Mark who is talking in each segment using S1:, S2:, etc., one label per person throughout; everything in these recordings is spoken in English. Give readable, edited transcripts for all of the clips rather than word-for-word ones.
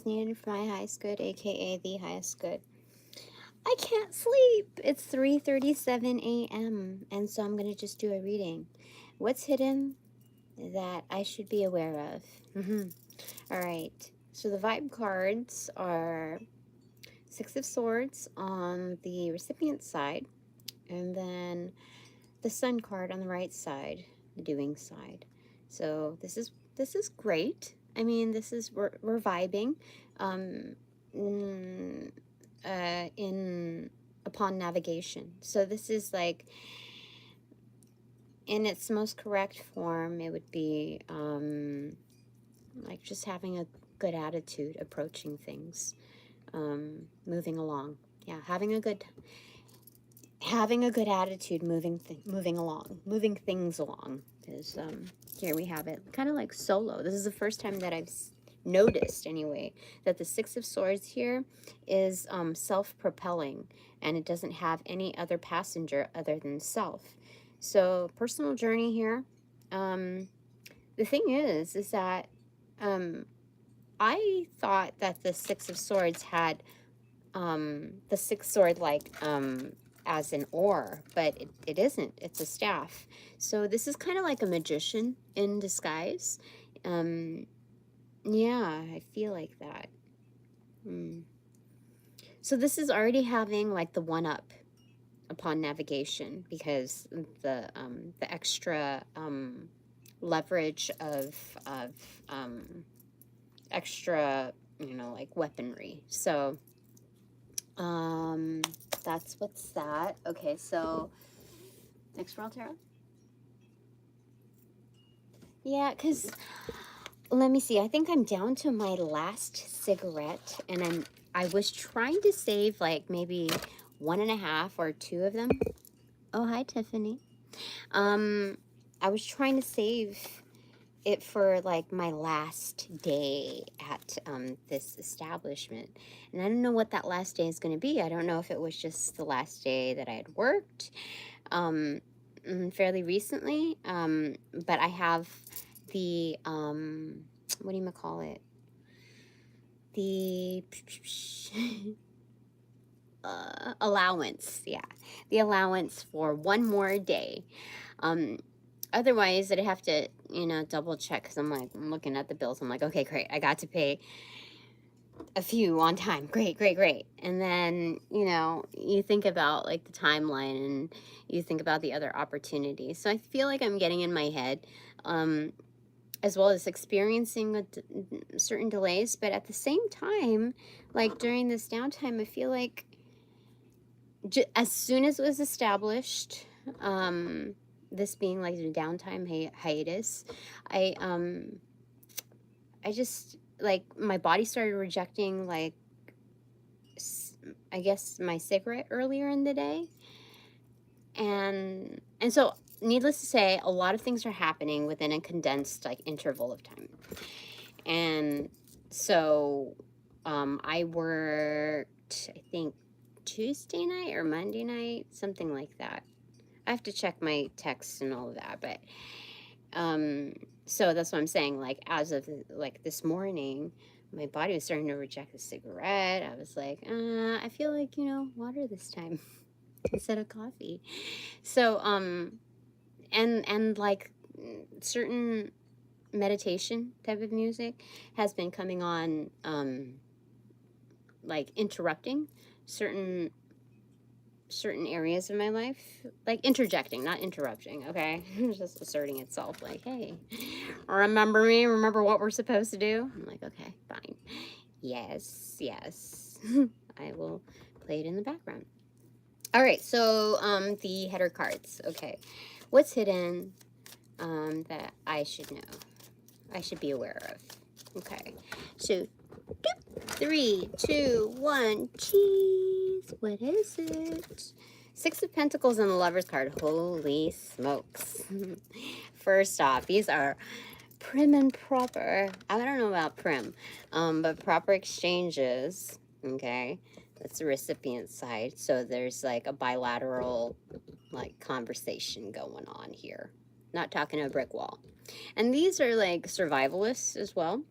S1: is needed for my highest good, aka the highest good. I can't sleep. It's 3:37 a.m. and so I'm gonna just do a reading. What's hidden that I should be aware of? All right. So the vibe cards are Six of Swords on the recipient side, and then the Sun card on the right side, the doing side. So this is great. I mean, this is we're vibing. In upon navigation. So this is like in its most correct form, it would be like just having a good attitude, approaching things, moving along. Yeah, having a good attitude, moving things along is here we have it, kind of like solo. This is the first time that I've noticed anyway that the Six of Swords here is self-propelling, and it doesn't have any other passenger other than self. So personal journey here. The thing is that I thought that the Six of Swords had the sixth sword like as an oar, but it isn't. It's a staff. So this is kind of like a magician in disguise. Yeah, I feel like that. So this is already having like the one up upon navigation, because the extra leverage of extra, you know, like weaponry. So that's what's that. Okay, so next World Tarot. Yeah, because let me see. I think I'm down to my last cigarette, and I was trying to save like maybe 1.5 or 2 of them. Oh, hi, Tiffany. I was trying to save it for like my last day at this establishment, and I don't know what that last day is going to be. I don't know if it was just the last day that I had worked fairly recently, but I have the what do you call it, the allowance. Yeah, the allowance for one more day. Otherwise, I'd have to, you know, double check, because I'm looking at the bills. I'm like, okay, great, I got to pay a few on time. Great, great, great. And then, you know, you think about like the timeline, and you think about the other opportunities. So I feel like I'm getting in my head, as well as experiencing certain delays. But at the same time, like during this downtime, I feel like as soon as it was established, this being like the downtime hiatus, I just, like, my body started rejecting, like, I guess my cigarette earlier in the day. And so, needless to say, a lot of things are happening within a condensed, like, interval of time. And so, I worked, I think, Tuesday night or Monday night, something like that. I have to check my texts and all of that, but so that's what I'm saying. Like, as of like this morning, my body was starting to reject the cigarette. I was like, I feel like, you know, water this time instead of coffee. So and like certain meditation type of music has been coming on, like interrupting certain areas of my life, like interjecting, not interrupting. Okay, just asserting itself, like, hey, remember me, remember what we're supposed to do. I'm like, okay, fine, yes, I will play it in the background. All right, so the header cards. Okay, what's hidden that I should know, I should be aware of? Okay, so 3, 2, 1, cheese. What is it? Six of Pentacles and the Lover's card. Holy smokes. First off, these are prim and proper. I don't know about prim, but proper exchanges. Okay, that's the recipient side. So there's like a bilateral, like, conversation going on here. Not talking a brick wall. And these are like survivalists as well.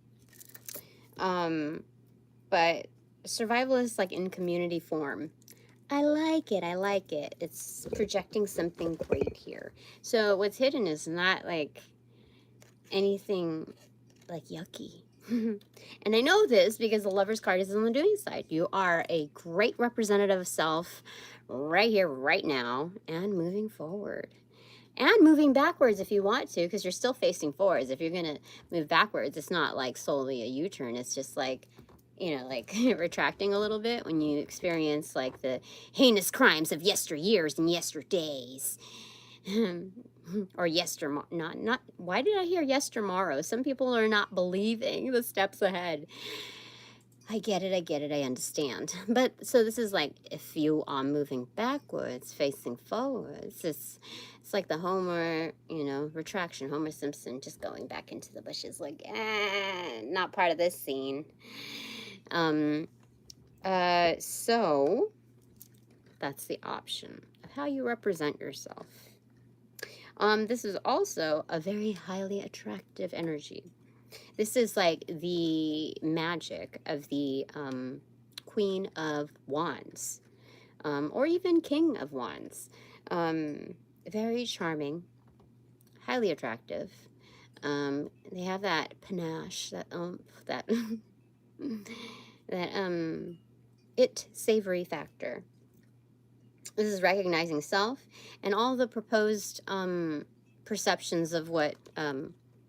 S1: but survival is like in community form. I like it. I like it. It's projecting something great here. So what's hidden is not like anything like yucky. And I know this because the Lover's card is on the doing side. You are a great representative of self right here, right now, and moving forward. And moving backwards if you want to, because you're still facing forwards. If you're going to move backwards, it's not like solely a U-turn. It's just like, you know, like retracting a little bit when you experience like the heinous crimes of yesteryears and yesterdays. Or not why did I hear yestermorrow? Some people are not believing the steps ahead. I get it, I understand. But so this is like if you are moving backwards, facing forwards, it's like the Homer, you know, retraction, Homer Simpson just going back into the bushes like, not part of this scene. So that's the option of how you represent yourself. This is also a very highly attractive energy. This is like the magic of the Queen of Wands, or even King of Wands. Very charming, highly attractive. They have that panache, that that that it savory factor. This is recognizing self and all the proposed perceptions of what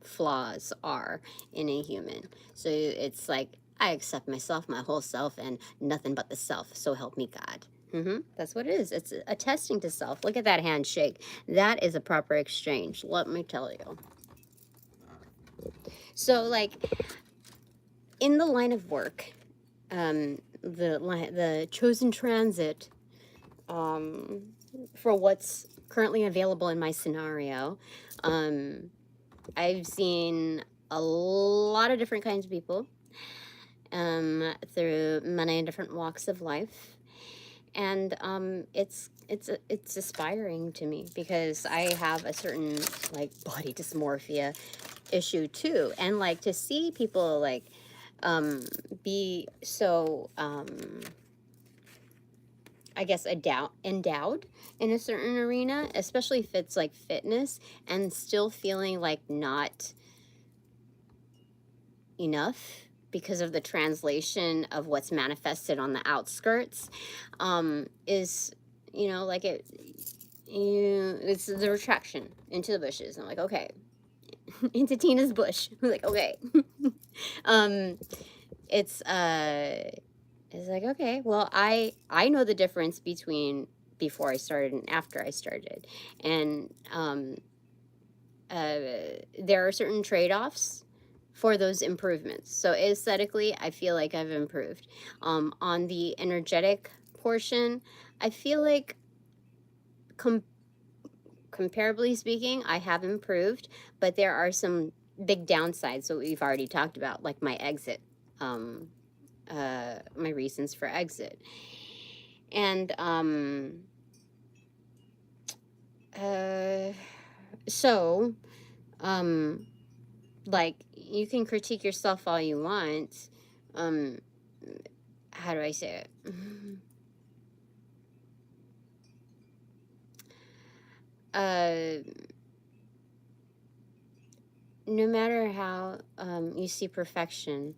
S1: flaws are in a human. So it's like, I accept myself, my whole self, and nothing but the self. So help me God. That's what it is. It's attesting to self. Look at that handshake. That is a proper exchange. Let me tell you. So, like, in the line of work, the chosen transit for what's currently available in my scenario, I've seen a lot of different kinds of people through many different walks of life, and it's aspiring to me because I have a certain like body dysmorphia issue too, and like to see people like be so I guess endowed in a certain arena, especially if it's like fitness, and still feeling like not enough because of the translation of what's manifested on the outskirts, is, you know, like it's the retraction into the bushes. I'm like, okay, into Tina's bush. I'm like, okay. It's like, okay, well, I know the difference between before I started and after I started, and there are certain trade-offs for those improvements. So aesthetically, I feel like I've improved. On the energetic portion, I feel like comparably speaking, I have improved, but there are some big downsides that we've already talked about, like my exit, my reasons for exit. And so like, you can critique yourself all you want. How do I say it? No matter how you see perfection,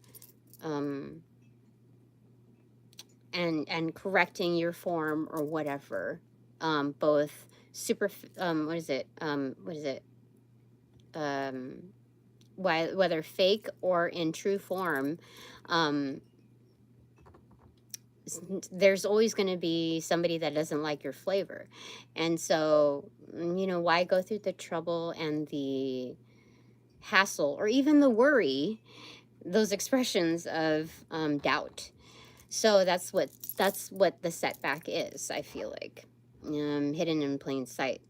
S1: and correcting your form or whatever, both whether fake or in true form, there's always going to be somebody that doesn't like your flavor. And so, you know, why go through the trouble and the hassle or even the worry, those expressions of doubt. So that's what the setback is, I feel like, hidden in plain sight.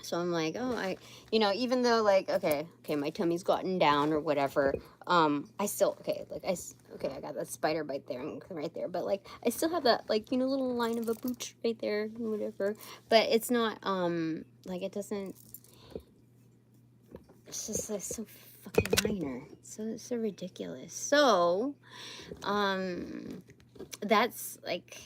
S1: So I'm like, oh, even though like, okay, my tummy's gotten down or whatever, I still, I got that spider bite there and right there, but like, I still have that, like, you know, little line of a booch right there, whatever, but it's not, like, it doesn't, it's just like so fucking minor. So ridiculous. So, that's like,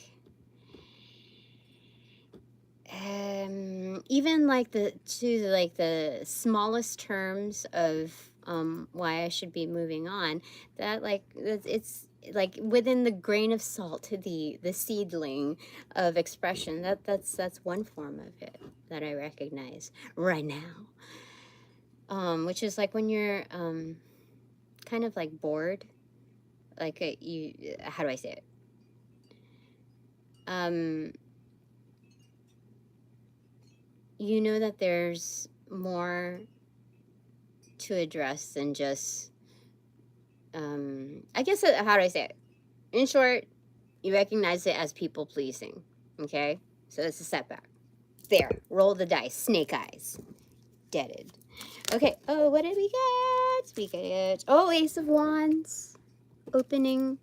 S1: even like the smallest terms of why I should be moving on, that like it's like within the grain of salt, the seedling of expression, that's one form of it that I recognize right now, which is like when you're kind of like bored, like you, how do I say it, you know that there's more to address than just, I guess, how do I say it? In short, you recognize it as people pleasing. Okay? So it's a setback. There. Roll the dice. Snake eyes. Deaded. Okay. Oh, what did we get? We get, oh, Ace of Wands. Opening.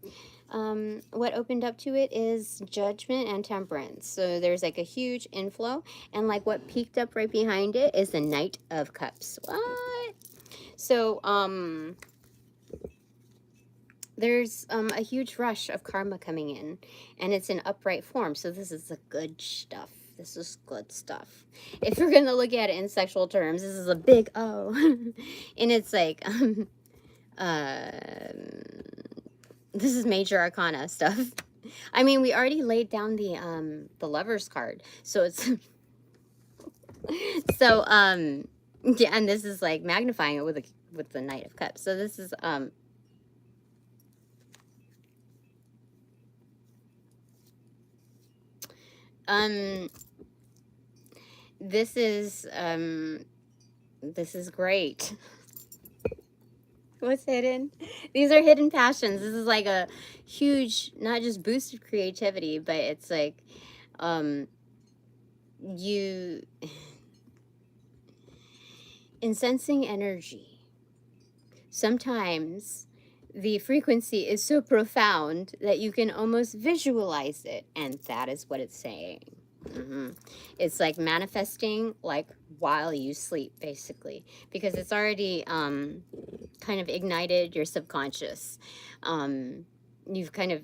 S1: What opened up to it is Judgment and Temperance. So there's like a huge inflow. And like what peeked up right behind it is the Knight of Cups. What? So, there's a huge rush of karma coming in, and it's in upright form. So this is the good stuff. This is good stuff. If you're gonna look at it in sexual terms, this is a big O, and it's like, this is major arcana stuff. I mean, we already laid down the Lover's card, so it's so yeah, and this is like magnifying it with the Knight of Cups. So this is this is great. What's hidden? These are hidden passions. This is like a huge, not just boost of creativity, but it's like, you, in sensing energy, sometimes the frequency is so profound that you can almost visualize it, and that is what it's saying. It's like manifesting like while you sleep, basically, because it's already kind of ignited your subconscious. You've kind of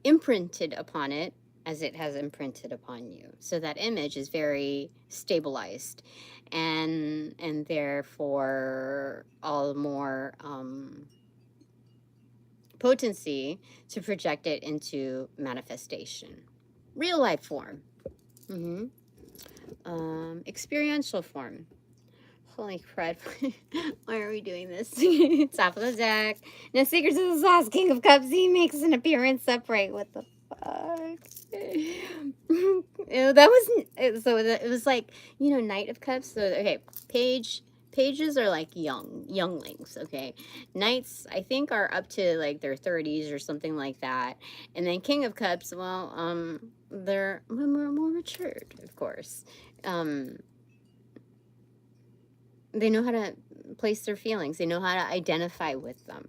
S1: imprinted upon it as it has imprinted upon you, so that image is very stabilized, and therefore all more potency to project it into manifestation, real life form. Experiential form. Holy crud. Why are we doing this? Top of the deck. No secrets of the sauce. King of Cups. He makes an appearance upright. What the fuck? Ew, that was, so it was like, you know, Knight of Cups. So, okay, pages are like younglings, okay? Knights, I think, are up to like their 30s or something like that. And then King of Cups, well, they're more matured, of course. They know how to place their feelings. They know how to identify with them.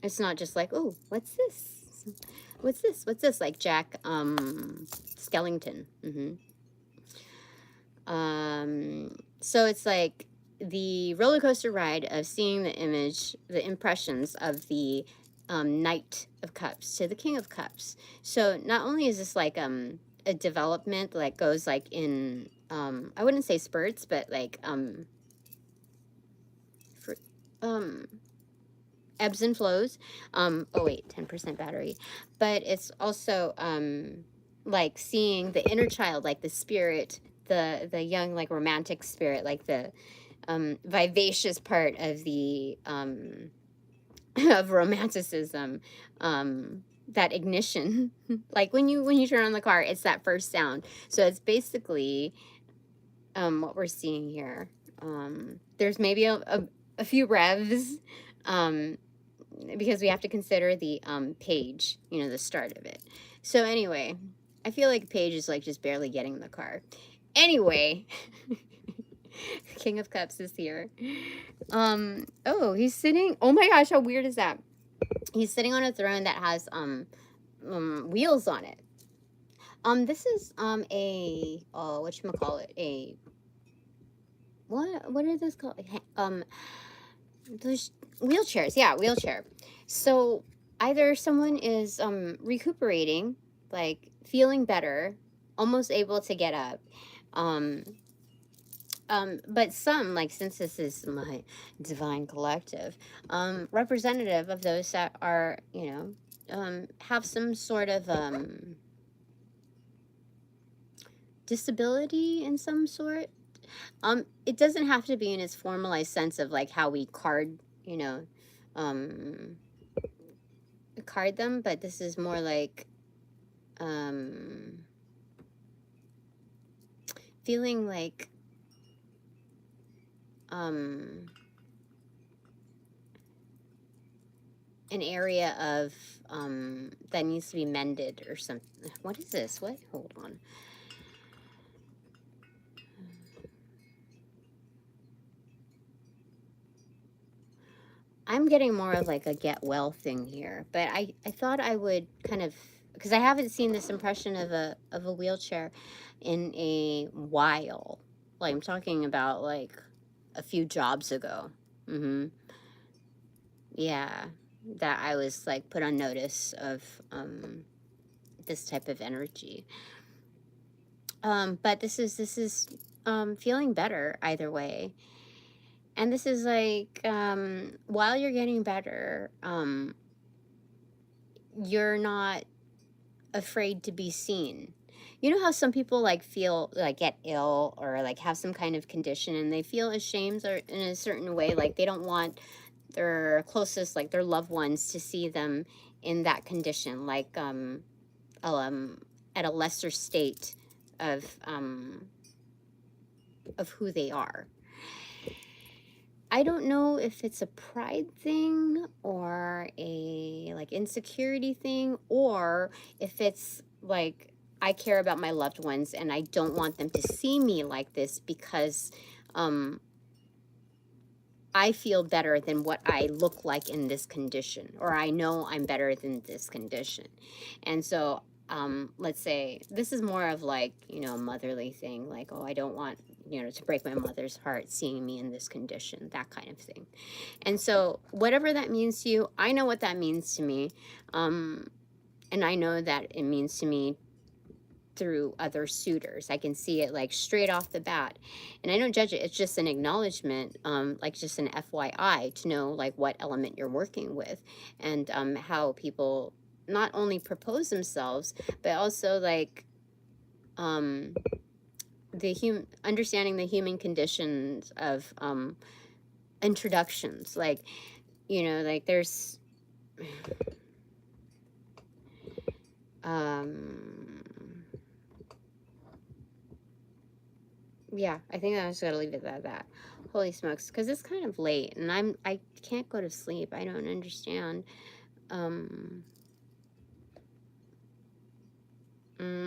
S1: It's not just like, oh, what's this? What's this? What's this? Like Jack Skellington. So it's like the roller coaster ride of seeing the image, the impressions of the Knight of Cups to the King of Cups. So not only is this like a development that goes like in I wouldn't say spurts, but like ebbs and flows. Oh wait, 10% battery. But it's also like seeing the inner child, like the spirit, the young, like romantic spirit, like the vivacious part of the of romanticism, that ignition. Like when you turn on the car, it's that first sound. So it's basically what we're seeing here. There's maybe a few revs, because we have to consider the page, you know, the start of it. So anyway, I feel like page is like just barely getting in the car. Anyway, King of Cups is here. Oh, he's sitting. Oh my gosh, how weird is that? He's sitting on a throne that has wheels on it. This is a whatchamacallit, a what are those called? those wheelchairs, yeah, wheelchair. So either someone is recuperating, like feeling better, almost able to get up. Um, but some, like, since this is my divine collective, representative of those that are, have some sort of disability in some sort. It doesn't have to be in its formalized sense of like how we card, um, card them, but this is more like feeling like an area of that needs to be mended or something. What is this? What? Hold on. I'm getting more of like a get well thing here, but I thought I would kind of, because I haven't seen this impression of a wheelchair in a while. Like I'm talking about like a few jobs ago. Yeah, that I was like put on notice of this type of energy. But this is feeling better either way. And this is like, while you're getting better, you're not afraid to be seen. You know how some people like feel like get ill or like have some kind of condition and they feel ashamed or in a certain way, like they don't want their closest, like their loved ones, to see them in that condition, like at a lesser state of who they are. I don't know if it's a pride thing or a like insecurity thing, or if it's like I care about my loved ones and I don't want them to see me like this because I feel better than what I look like in this condition, or I know I'm better than this condition. And so let's say this is more of like, a motherly thing, like, oh, I don't want, to break my mother's heart seeing me in this condition, that kind of thing. And so whatever that means to you, I know what that means to me. And I know that it means to me through other suitors. I can see it like straight off the bat. And I don't judge it. It's just an acknowledgement, like just an FYI to know like what element you're working with and how people not only propose themselves, but also like understanding the human conditions of introductions. Like, like there's yeah, I think I just gotta leave it at that. Holy smokes, because it's kind of late and I can't go to sleep. I don't understand.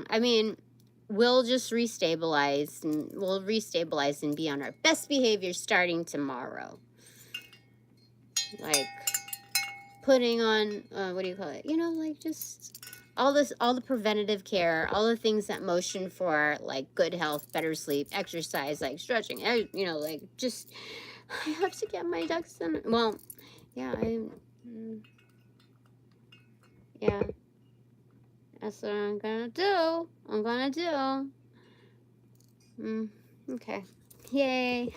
S1: I mean, we'll just restabilize and we'll restabilize and be on our best behavior starting tomorrow. Like putting on what do you call it? Like just all the preventative care, all the things that motion for like good health, better sleep, exercise, like stretching, like just I have to get my ducks in. Well, yeah, yeah, that's what I'm gonna do. Okay, yay.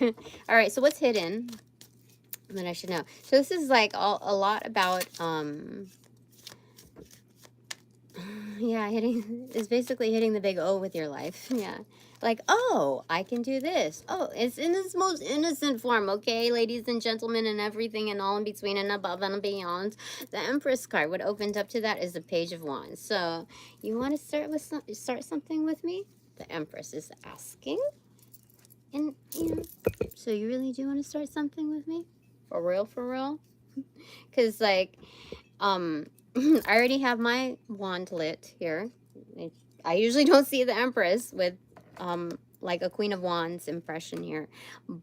S1: All right, so what's hidden that I should know? So this is like a lot about yeah, it's basically hitting the big O with your life. Yeah. Like, oh, I can do this. Oh, it's in its most innocent form, okay, ladies and gentlemen, and everything and all in between and above and beyond. The Empress card, what opened up to that is the Page of Wands. So, you want to start something with me? The Empress is asking. And, so you really do want to start something with me? For real, for real? Because, like, I already have my wand lit here. I usually don't see the Empress with like a Queen of Wands impression here,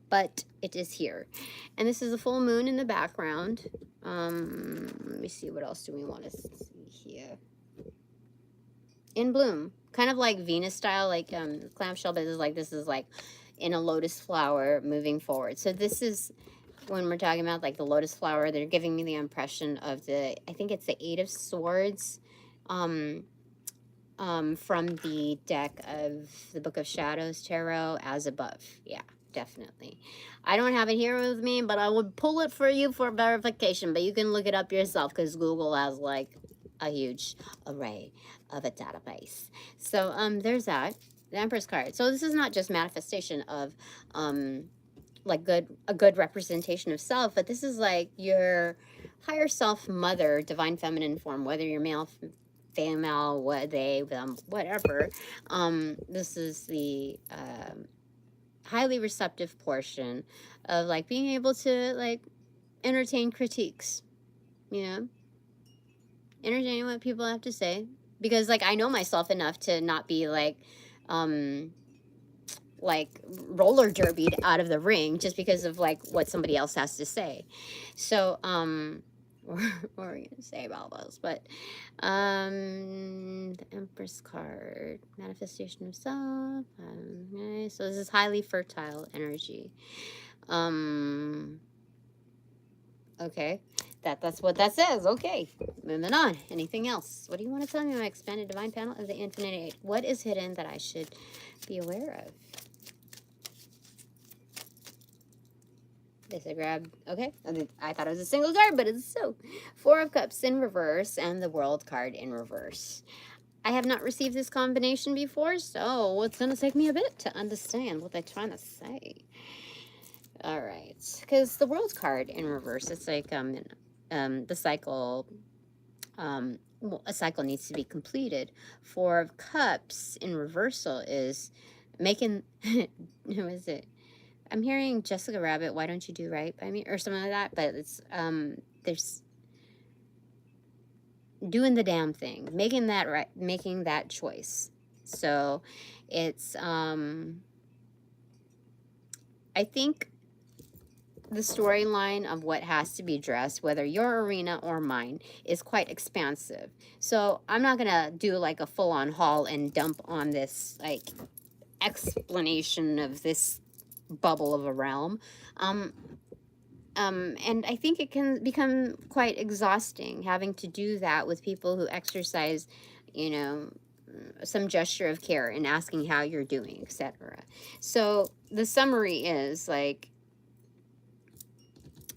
S1: but it is here. And this is a full moon in the background. Let me see, what else do we want to see here? In bloom, kind of like Venus style, like clamshell, but this is like in a lotus flower moving forward. So this is when we're talking about like the lotus flower, they're giving me the impression of the, I think it's the Eight of Swords, um, from the deck of the Book of Shadows Tarot, as above. Yeah, definitely. I don't have it here with me, but I would pull it for you for verification, but you can look it up yourself because Google has like a huge array of a database. So there's that. The Empress card. So this is not just manifestation of like a good representation of self, but this is like your higher self mother, divine feminine form, whether you're male, female, what they, them, whatever. This is the highly receptive portion of like being able to like entertain critiques, you know, entertaining what people have to say, because like I know myself enough to not be um like roller derbied out of the ring just because of like what somebody else has to say. So what were we gonna say about those? But the Empress card, manifestation of self. Okay, so this is highly fertile energy. Okay, that's what that says. Okay, moving on. Anything else? What do you want to tell me? My expanded divine panel of the infinite eight. What is hidden that I should be aware of? This I grabbed. Okay, I thought it was a single card, but it's so. Four of Cups in reverse and the World card in reverse. I have not received this combination before, so it's going to take me a bit to understand what they're trying to say. All right, because the World card in reverse, it's like the cycle. A cycle needs to be completed. Four of Cups in reversal is making. Who is it? I'm hearing Jessica Rabbit, why don't you do right by me? Or something like that. But it's, there's doing the damn thing, making that right, making that choice. So it's, I think the storyline of what has to be addressed, whether your arena or mine, is quite expansive. So I'm not going to do like a full on haul and dump on this like explanation of this bubble of a realm. And I think it can become quite exhausting having to do that with people who exercise, you know, some gesture of care in asking how you're doing, etc. So the summary is like,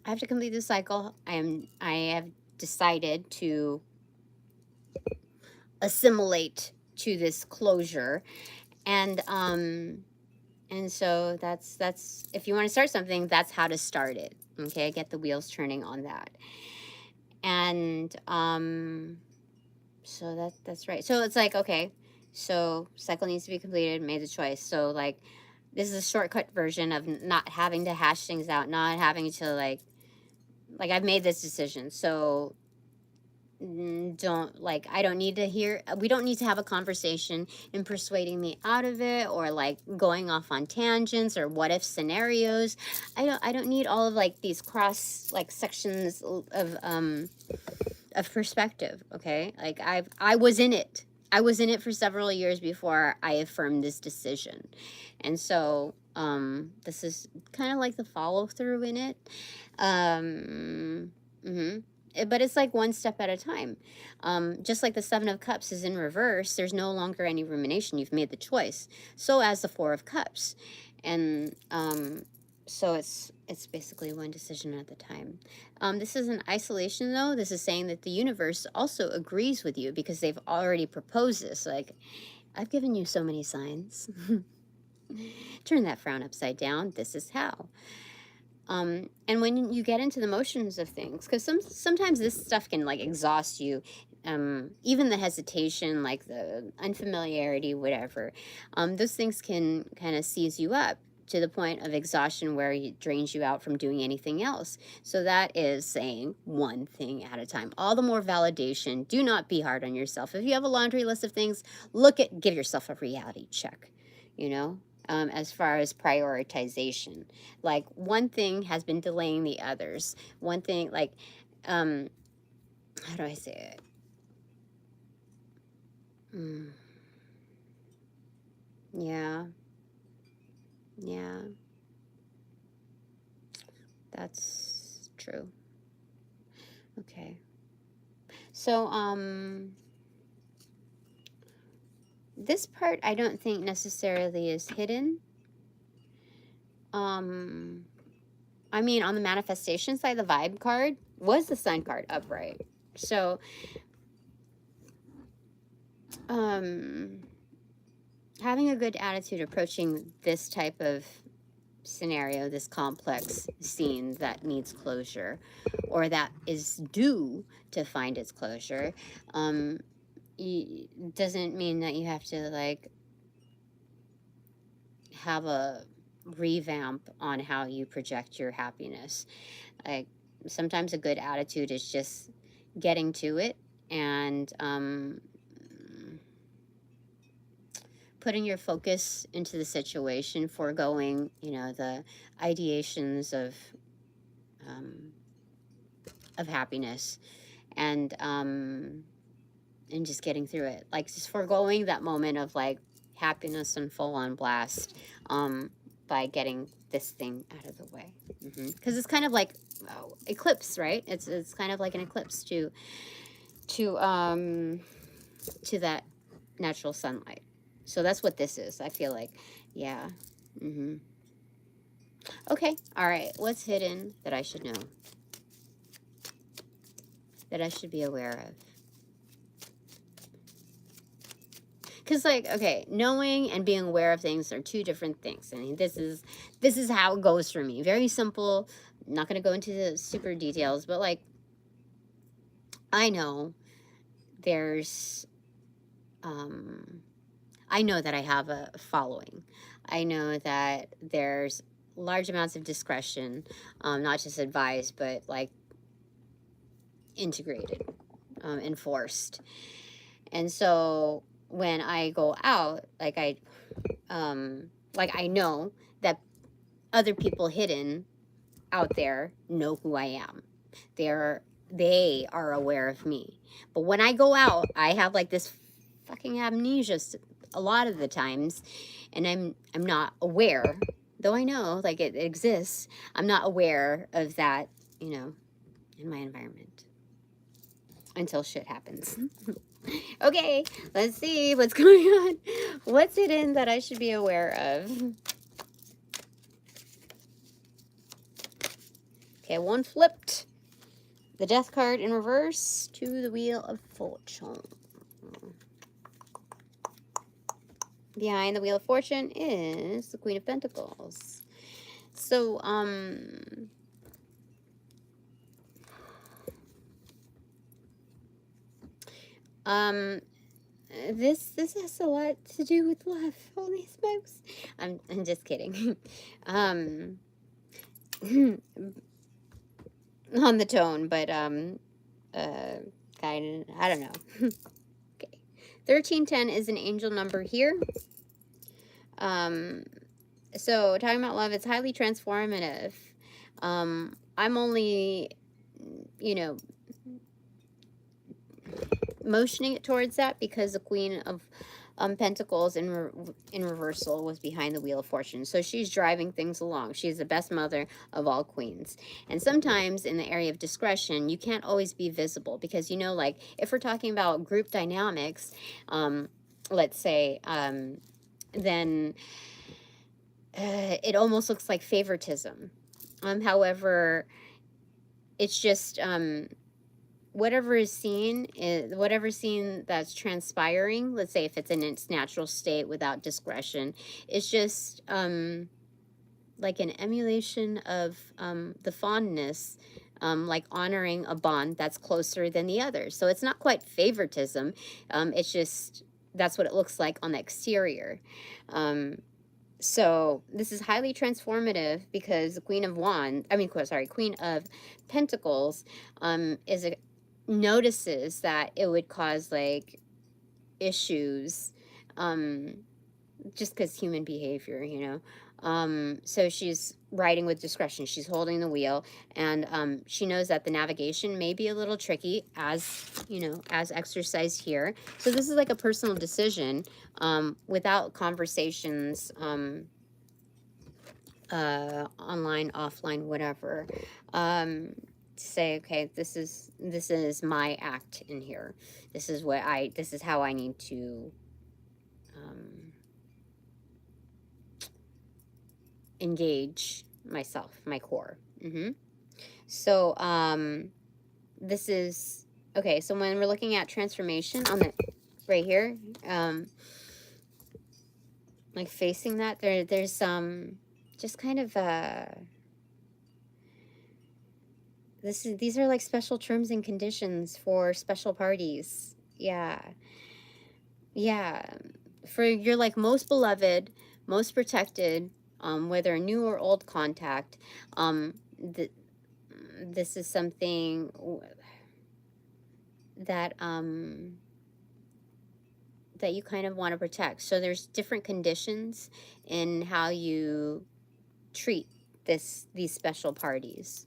S1: I have to complete this cycle. I have decided to assimilate to this closure, and so that's if you want to start something, that's how to start it. Okay, get the wheels turning on that. And so that's right. So it's like, okay, so cycle needs to be completed, made the choice. So like this is a shortcut version of not having to hash things out, not having to like I've made this decision. So don't like, I don't need to hear, we don't need to have a conversation in persuading me out of it, or like going off on tangents or what if scenarios. I don't need all of like these cross like sections of perspective. Okay, like I was in it. I was in it for several years before I affirmed this decision. And so this is kind of like the follow through in it. But it's like one step at a time. Just like the Seven of Cups is in reverse, there's no longer any rumination. You've made the choice. So as the Four of Cups. And so it's basically one decision at a time. This is an isolation, though. This is saying that the universe also agrees with you because they've already proposed this. Like, I've given you so many signs. Turn that frown upside down. This is how. And when you get into the motions of things, because sometimes this stuff can like exhaust you, even the hesitation, like the unfamiliarity, whatever, those things can kind of seize you up to the point of exhaustion where it drains you out from doing anything else. So that is saying one thing at a time. All the more validation. Do not be hard on yourself. If you have a laundry list of things, give yourself a reality check, you know? As far as prioritization, like one thing has been delaying the others. One thing, like, how do I say it? Yeah. That's true. Okay. So, this part I don't think necessarily is hidden. I mean, on the manifestation side, the vibe card was the Sun card upright. So, having a good attitude approaching this type of scenario, this complex scene that needs closure or that is due to find its closure, doesn't mean that you have to like have a revamp on how you project your happiness. Like sometimes a good attitude is just getting to it and putting your focus into the situation, foregoing, the ideations of happiness, and just getting through it. Like just foregoing that moment of like happiness and full on blast by getting this thing out of the way. Because it's kind of like eclipse, right? It's kind of like an eclipse to that natural sunlight. So that's what this is. I feel like, yeah. Okay, all right. What's hidden that I should know? That I should be aware of? Because, like, okay, knowing and being aware of things are two different things. I mean, this is how it goes for me. Very simple. I'm not going to go into the super details, but, like, I know there's... I know that I have a following. I know that there's large amounts of discretion, not just advised, but like integrated, enforced. And so when I go out, like I know that other people hidden out there know who I am. They are aware of me. But when I go out, I have like this fucking amnesia a lot of the times, and I'm not aware, though I know like it exists. I'm not aware of that, in my environment until shit happens. Okay, let's see what's going on. What's it in that I should be aware of? Okay, one flipped. The Death card in reverse to the Wheel of Fortune. Behind the Wheel of Fortune is the Queen of Pentacles. So, this has a lot to do with love. Holy smokes! I'm just kidding. On the tone, but kind of, I don't know. Okay, 1310 is an angel number here. So talking about love, it's highly transformative. I'm only, motioning it towards that because the Queen of Pentacles in reversal was behind the Wheel of Fortune. So she's driving things along. She's the best mother of all queens. And sometimes in the area of discretion, you can't always be visible because, like if we're talking about group dynamics, let's say, then it almost looks like favoritism. However, it's just whatever scene that's transpiring, let's say if it's in its natural state without discretion, it's just like an emulation of the fondness, like honoring a bond that's closer than the other. So it's not quite favoritism. It's just that's what it looks like on the exterior. So this is highly transformative because the Queen of Pentacles notices that it would cause like issues, just because human behavior, so she's riding with discretion. She's holding the wheel, and she knows that the navigation may be a little tricky, as exercised here. So this is like a personal decision, without conversations online, offline, whatever. Say, okay, this is my act in here. This is how I need to engage myself, my core. So this is okay. So when we're looking at transformation on the right here, like facing that, there's some just kind of these are like special terms and conditions for special parties. Yeah. Yeah. For your like most beloved, most protected, whether new or old contact, this is something that that you kind of want to protect. So there's different conditions in how you treat these special parties.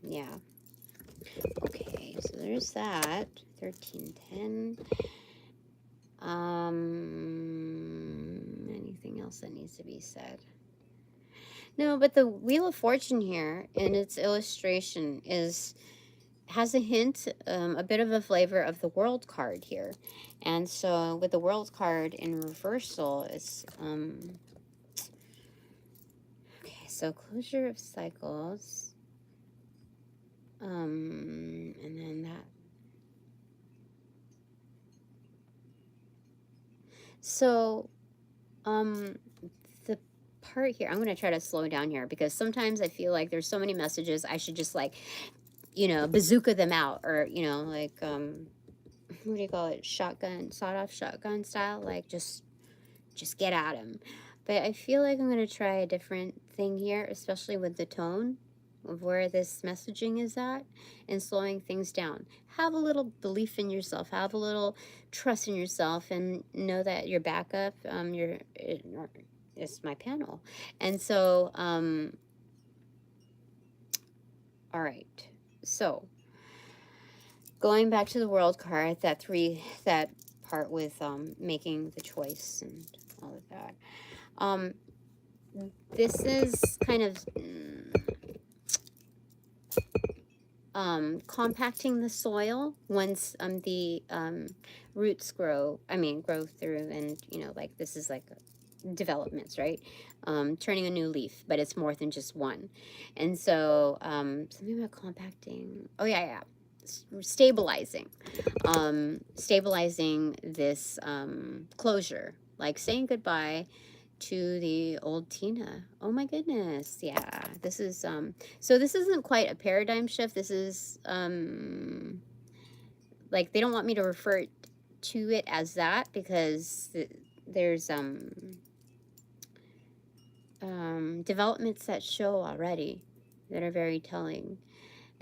S1: Yeah. Okay, so there's that. 1310. Anything else that needs to be said? No, but the Wheel of Fortune here in its illustration has a hint, a bit of a flavor of the World card here. And so with the World card in reversal, it's okay, so closure of cycles. And then that. So the part here, I'm going to try to slow down here because sometimes I feel like there's so many messages I should just like, bazooka them out, or like what do you call it, shotgun, sawed-off shotgun style, like just get at them. But I feel like I'm going to try a different thing here, especially with the tone of where this messaging is at, and slowing things down. Have a little belief in yourself, have a little trust in yourself, and know that your backup, it's my panel. And so all right, so going back to the World card, that part with making the choice and all of that. This is kind of compacting the soil once the roots grow through, and like this is like developments, right? Turning a new leaf, but it's more than just one. And so something about compacting. Oh yeah. Stabilizing this closure, like saying goodbye to the old Tina. Oh my goodness. Yeah, this is so this isn't quite a paradigm shift. This is like they don't want me to refer to it as that because there's developments that show already that are very telling.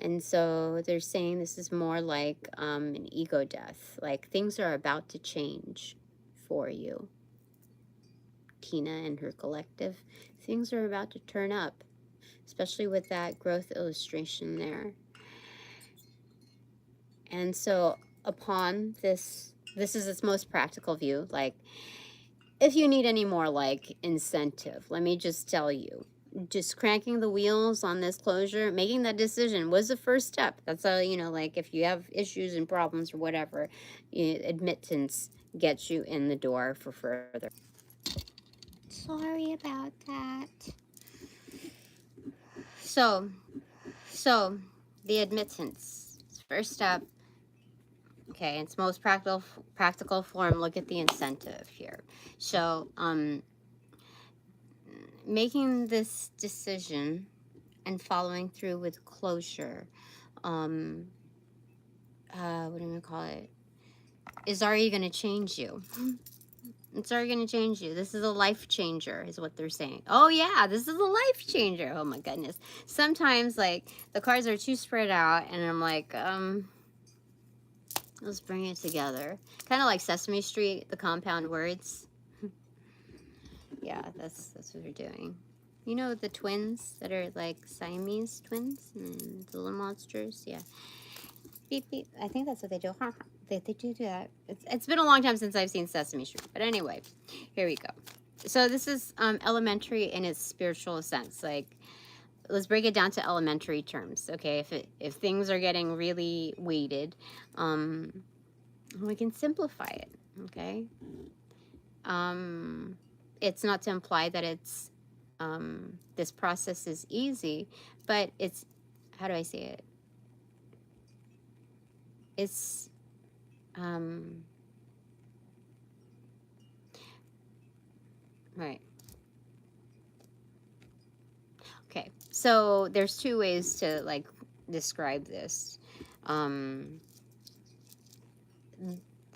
S1: And so they're saying this is more like an ego death, like things are about to change for you, Tina and her collective. Things are about to turn up, especially with that growth illustration there. And so upon this is its most practical view. Like, if you need any more like incentive, let me just tell you, just cranking the wheels on this closure, making that decision was the first step. That's how, like if you have issues and problems or whatever, admittance gets you in the door for further. Sorry about that. So the admittance, first step. Okay, its most practical form. Look at the incentive here. So making this decision and following through with closure, what am I going to call it, is already going to change you. It's already going to change you. This is a life changer is what they're saying. Oh yeah, this is a life changer. Oh my goodness. Sometimes like the cards are too spread out and I'm like, let's bring it together. Kind of like Sesame Street, the compound words. Yeah, that's what they're doing. You know the twins that are like Siamese twins and the little monsters? Yeah. Beep, beep. I think that's what they do. Huh. They do that. It's been a long time since I've seen Sesame Street. But anyway, here we go. So this is elementary in its spiritual sense. Like, let's break it down to elementary terms, okay? If things are getting really weighted, we can simplify it, okay? It's not to imply that it's this process is easy, but it's, how do I say it? It's right. Okay, so there's two ways to like describe this.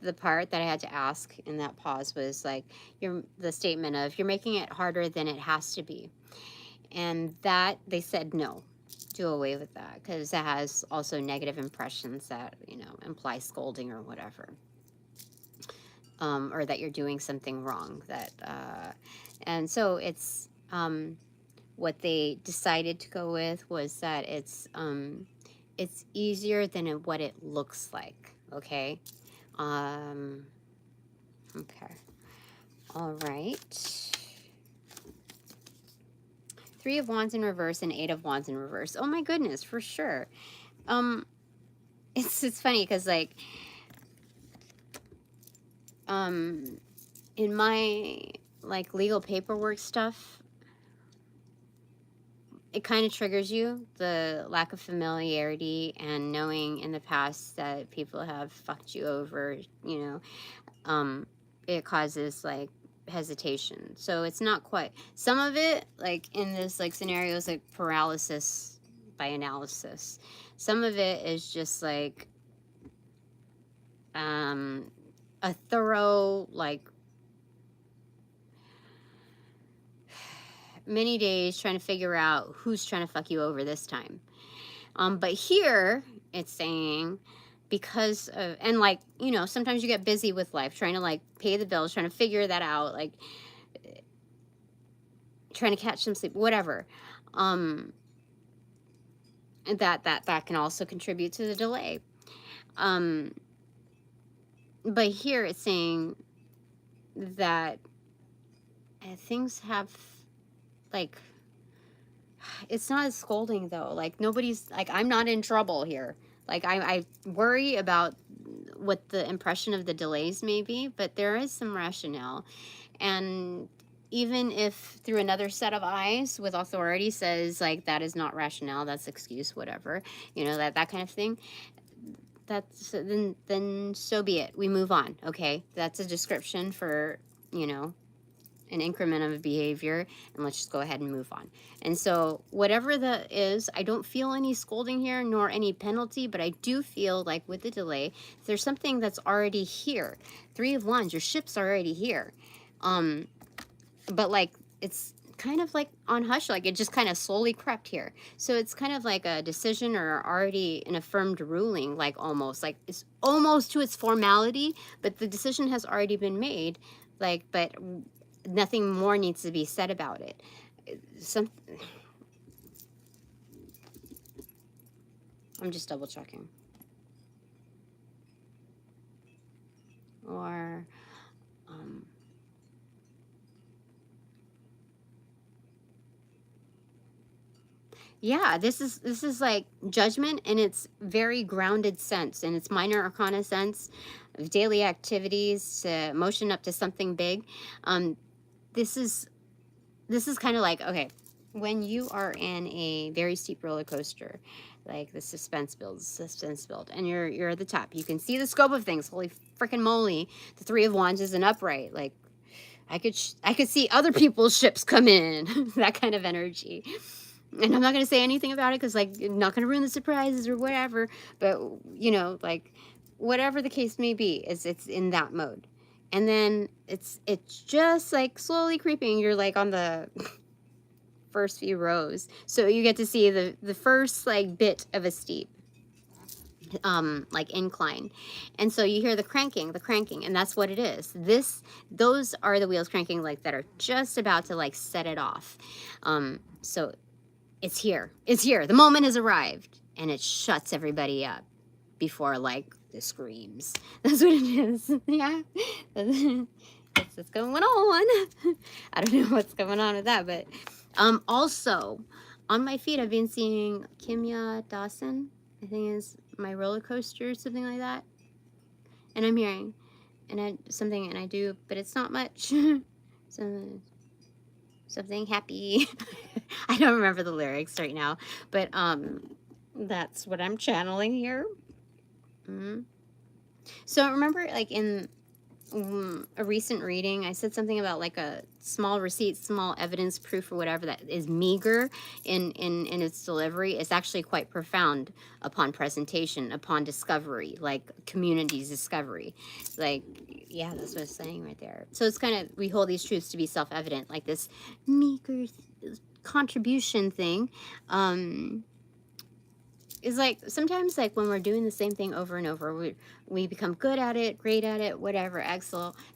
S1: The part that I had to ask in that pause was like the statement of you're making it harder than it has to be, and that they said no, do away with that because that has also negative impressions that imply scolding or whatever, or that you're doing something wrong. And so it's what they decided to go with was that it's easier than what it looks like. Okay. Okay. All right. 3 of Wands in reverse and 8 of Wands in reverse. Oh my goodness, for sure. It's funny because like in my like legal paperwork stuff, it kind of triggers you, the lack of familiarity and knowing in the past that people have fucked you over, it causes like hesitation. So it's not quite, some of it like in this like scenario is like paralysis by analysis. Some of it is just like a thorough like many days trying to figure out who's trying to fuck you over this time. But here it's saying because of, and like, sometimes you get busy with life trying to like pay the bills, trying to figure that out, like trying to catch some sleep, whatever. That can also contribute to the delay. But here it's saying that things have like, it's not as scolding though. Like nobody's like, I'm not in trouble here. Like I worry about what the impression of the delays may be, but there is some rationale. And even if through another set of eyes with authority says like that is not rationale, that's excuse, whatever, that kind of thing, that's then so be it. We move on. Okay, that's a description for an increment of behavior, and let's just go ahead and move on. And so whatever that is, I don't feel any scolding here nor any penalty, but I do feel like with the delay there's something that's already here. 3 of Wands, your ship's already here, but like it's kind of like on hush, like it just kind of slowly crept here. So it's kind of like a decision or already an affirmed ruling, like almost like it's almost to its formality, but the decision has already been made, like, but nothing more needs to be said about it. I'm just double checking. Or yeah, this is like judgment in its very grounded sense, in its minor arcana sense of daily activities to motion up to something big. This is kind of like, okay, when you are in a very steep roller coaster, like the suspense builds, and you're at the top. You can see the scope of things. Holy freaking moly, the 3 of Wands isn't upright. Like I could see other people's ships come in, that kind of energy. And I'm not going to say anything about it because, like, I'm not going to ruin the surprises or whatever. But, like, whatever the case may be, it's in that mode. And then it's just, like, slowly creeping. You're, like, on the first few rows. So you get to see the first, like, bit of a steep, like, incline. And so you hear the cranking, and that's what it is. Those are the wheels cranking, like, that are just about to, like, set it off. So it's here. The moment has arrived, and it shuts everybody up before like the screams. That's what it is. Yeah. what's going on. I don't know what's going on with that, but also on my feed I've been seeing Kimya Dawson, I think is My Roller Coaster or something like that, and I'm hearing and I do, but it's not much. Something happy. I don't remember the lyrics right now, but that's what I'm channeling here. So remember, like in a recent reading, I said something about like a small receipt, small evidence, proof, or whatever that is meager in its delivery is actually quite profound upon presentation, upon discovery, like community's discovery. Like, yeah, that's what it's saying right there. So it's kind of, we hold these truths to be self-evident, like this meager contribution thing. Is like sometimes like when we're doing the same thing over and over, we become good at it, great at it, whatever,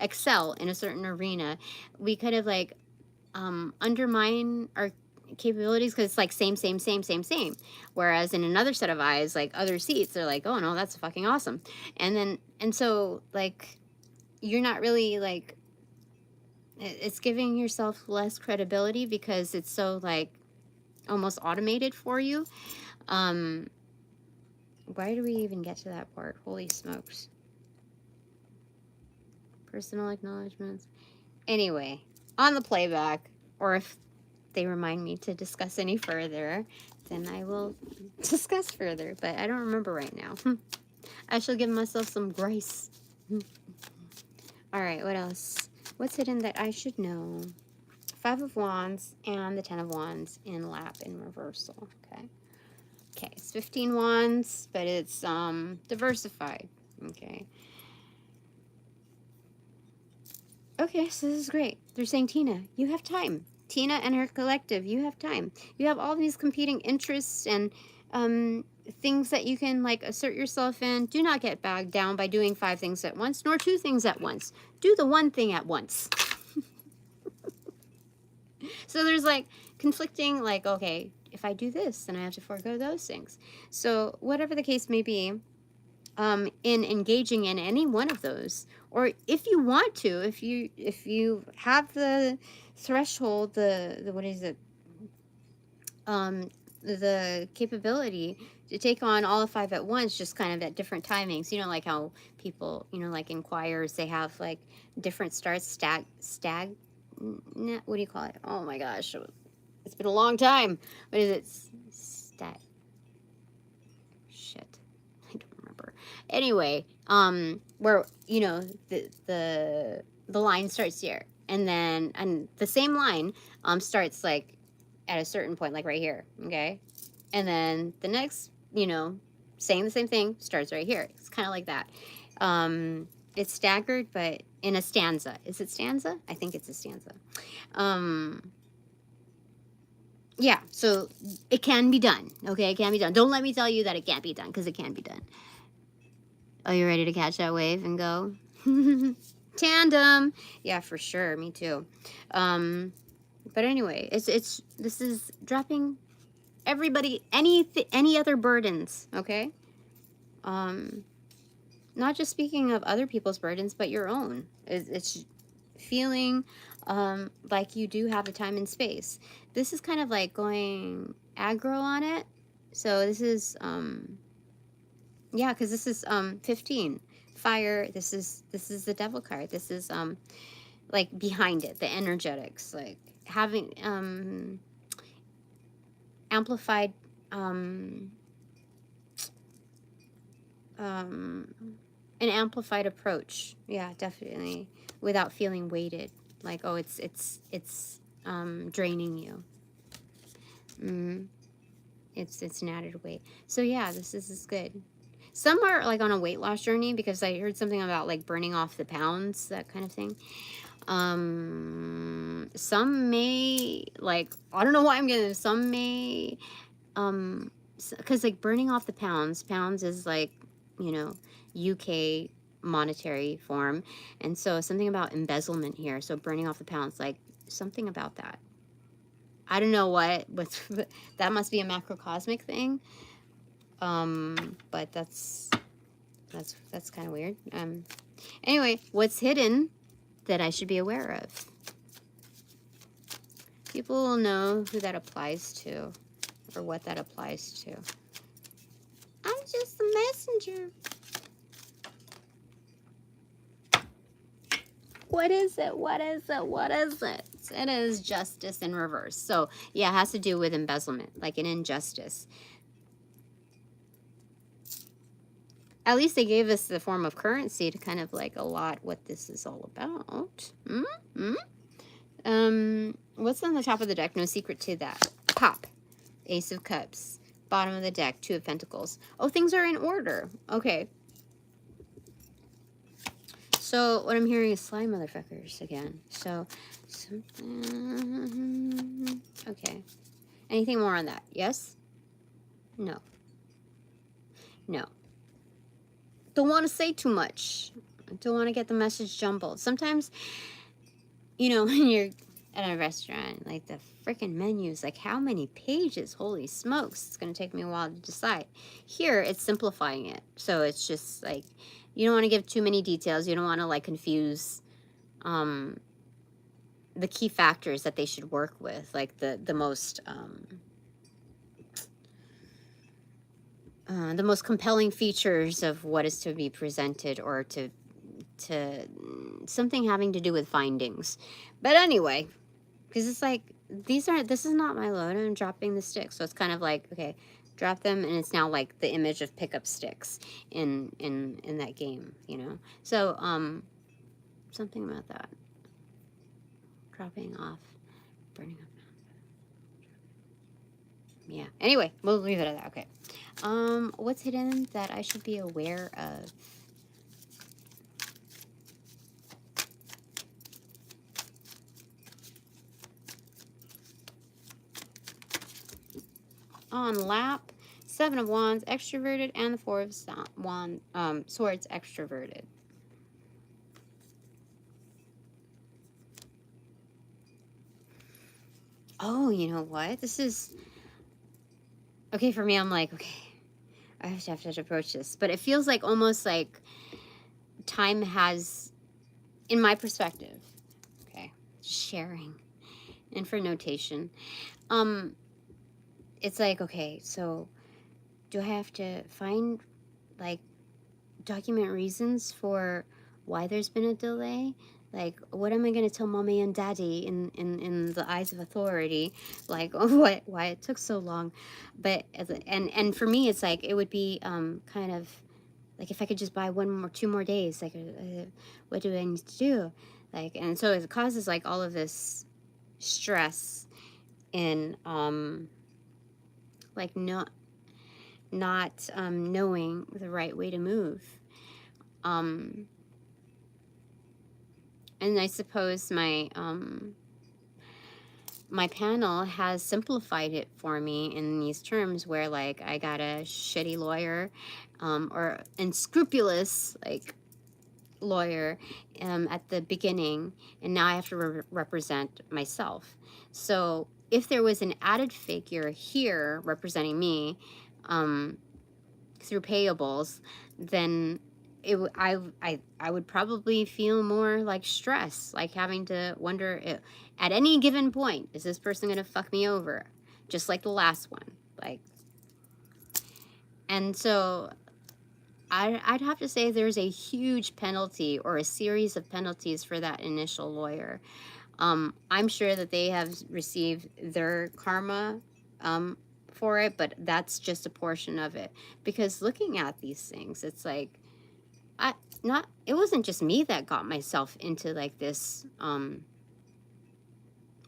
S1: excel in a certain arena. We kind of like undermine our capabilities because it's like same. Whereas in another set of eyes, like other seats, they're like, oh no, that's fucking awesome. And so like you're not really like, it's giving yourself less credibility because it's so like almost automated for you. Why do we even get to that part? Holy smokes. Personal acknowledgments. Anyway, on the playback, or if they remind me to discuss any further, then I will discuss further, but I don't remember right now. I shall give myself some grace. All right, what else? What's hidden that I should know? 5 of Wands and the 10 of Wands in lap in reversal. Okay. Okay, it's 15 wands, but it's diversified. Okay. Okay, so this is great. They're saying, Tina, you have time. Tina and her collective, you have time. You have all these competing interests and things that you can like assert yourself in. Do not get bogged down by doing 5 things at once, nor 2 things at once. Do the one thing at once. So there's like conflicting, like, okay, if I do this, then I have to forego those things. So whatever the case may be, in engaging in any one of those, or if you want to, if you have the threshold, the what is it, the capability to take on all the 5 at once, just kind of at different timings. You know, like how people, you know, like in choirs, they have like different starts, what do you call it? Oh my gosh, it's been a long time. What is it? Shit, I don't remember. Anyway, where you know the line starts here, and then the same line starts like at a certain point, like right here, okay, and then the next, you know, saying the same thing starts right here. It's kind of like that. It's staggered, but in a stanza. Is it stanza? I think it's a stanza. Yeah, so it can be done. Okay, it can be done. Don't let me tell you that it can't be done, because it can be done. Are you ready to catch that wave and go? Tandem. Yeah, for sure. Me too. But anyway, this is dropping everybody any other burdens, okay? Not just speaking of other people's burdens, but your own. It's feeling like you do have the time and space. This is kind of like going aggro on it. So this is yeah, because this is 15 fire. This is the devil card. This is like behind it, the energetics, like having amplified an amplified approach. Yeah, definitely, without feeling weighted, like, oh, it's draining you. It's an added weight. So yeah, this is good. Some are like on a weight loss journey, because I heard something about like burning off the pounds, that kind of thing. Some may, like, I don't know why I'm getting this. Some may because like burning off the pounds is like, you know, UK monetary form, and so something about embezzlement here. So burning off the pounds, like something about that. I don't know what that must be a macrocosmic thing. But that's kind of weird. Anyway, what's hidden that I should be aware of. People will know who that applies to or what that applies to. I'm just a messenger. What is it? What is it? What is it? It is justice in reverse. So, yeah, it has to do with embezzlement, like an injustice. At least they gave us the form of currency to kind of like allot what this is all about. What's on the top of the deck? No secret to that. Pop. Ace of Cups. Bottom of the deck. Two of Pentacles. Oh, things are in order. Okay. So what I'm hearing is slime motherfuckers again. So something. Okay. Anything more on that? Yes? No. No. Don't want to say too much. Don't want to get the message jumbled. Sometimes, you know, when you're at a restaurant, like the freaking menus, like how many pages? Holy smokes. It's going to take me a while to decide. Here, it's simplifying it. So it's just like, you don't want to give too many details. You don't want to like confuse the key factors that they should work with, like the most compelling features of what is to be presented, or to something having to do with findings. But anyway, because it's like this is not my load. I'm dropping the sticks, so it's kind of like, okay, drop them, and it's now like the image of pickup sticks in that game, you know. So something about that. Dropping off, burning up. Yeah. Anyway, we'll leave it at that. Okay. What's hidden that I should be aware of? On lap, Seven of Wands extroverted, and the Four of Swords extroverted. Oh, you know what? This is okay for me. I'm like, okay, I have to approach this, but it feels like almost like time has, in my perspective, okay, sharing, and for notation, it's like, okay, so do I have to find, like, document reasons for why there's been a delay? Like, what am I going to tell mommy and daddy in the eyes of authority? Like, why it took so long? But, and for me, it's like, it would be kind of, like, if I could just buy 2 more days, like, what do I need to do? Like, and so it causes, like, all of this stress in, like, not knowing the right way to move. And I suppose my my panel has simplified it for me in these terms, where like I got a shitty lawyer, or unscrupulous like lawyer at the beginning, and now I have to represent myself. So if there was an added figure here representing me through payables, then I would probably feel more like stress, like having to wonder if, at any given point, is this person going to fuck me over? Just like the last one. Like, and so I'd have to say there's a huge penalty, or a series of penalties, for that initial lawyer. I'm sure that they have received their karma for it, but that's just a portion of it. Because looking at these things, it's like, it wasn't just me that got myself into like this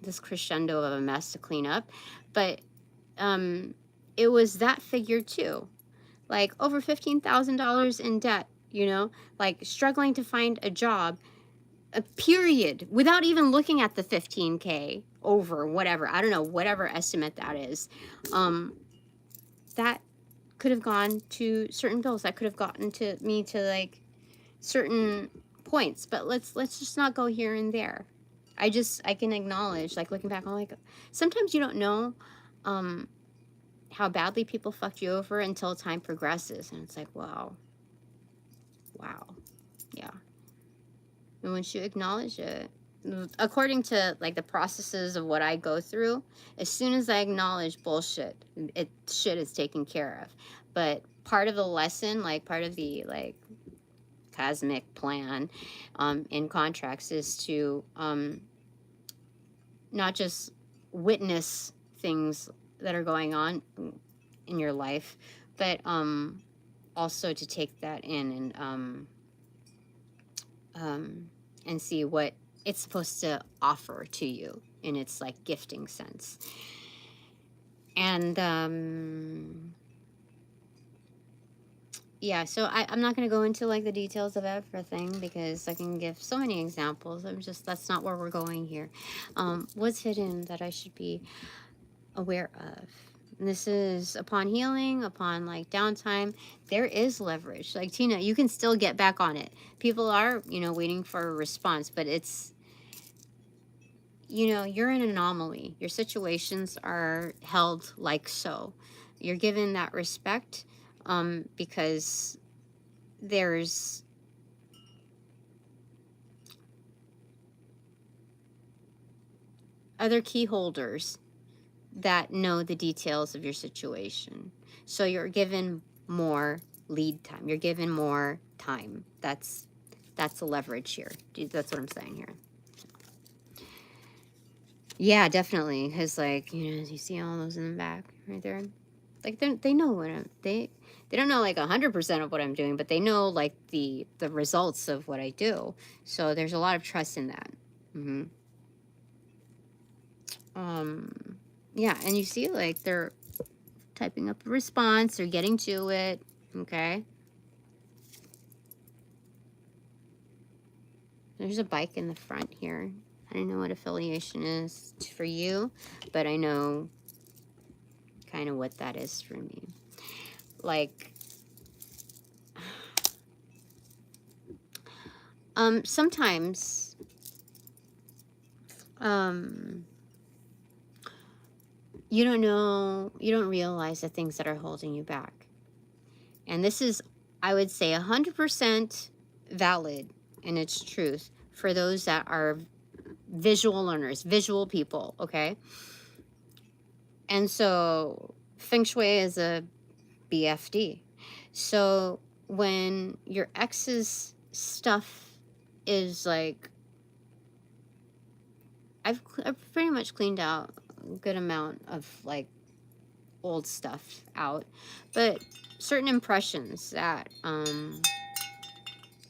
S1: this crescendo of a mess to clean up, but it was that figure too, like over $15,000 in debt, you know, like struggling to find a job, a period, without even looking at the 15K over whatever, I don't know, whatever estimate that is. That could have gone to certain bills, that could have gotten to me to like certain points, but let's just not go here and there. I can acknowledge, like, looking back, I'm like, sometimes you don't know how badly people fucked you over until time progresses, and it's like, wow, yeah. And once you acknowledge it, according to like the processes of what I go through, as soon as I acknowledge bullshit, shit is taken care of. But part of the lesson, like part of the like cosmic plan in contracts, is to not just witness things that are going on in your life, but also to take that in and see what it's supposed to offer to you in its like gifting sense. And yeah, so I'm not going to go into like the details of everything because I can give so many examples. That's not where we're going here. What's hidden that I should be aware of? And this is upon healing, upon like downtime, there is leverage. Like Tina, you can still get back on it. People are, waiting for a response, but it's, you're an anomaly. Your situations are held like so. You're given that respect because there's other key holders that know the details of your situation. So you're given more lead time. You're given more time. That's the leverage here. That's what I'm saying here. Yeah, definitely. Because like, you see all those in the back right there. Like they know what they don't know like 100% of what I'm doing, but they know like the results of what I do. So there's a lot of trust in that. Yeah, and you see like they're typing up a response, they're getting to it. Okay. There's a bike in the front here. I don't know what affiliation is for you, but I know kind of what that is for me. Like, sometimes, you don't realize the things that are holding you back. And this is, I would say, 100% valid in its truth for those that are visual learners, visual people, okay? And so Feng Shui is a BFD. So when your ex's stuff is like, I've pretty much cleaned out a good amount of like old stuff out, but certain impressions that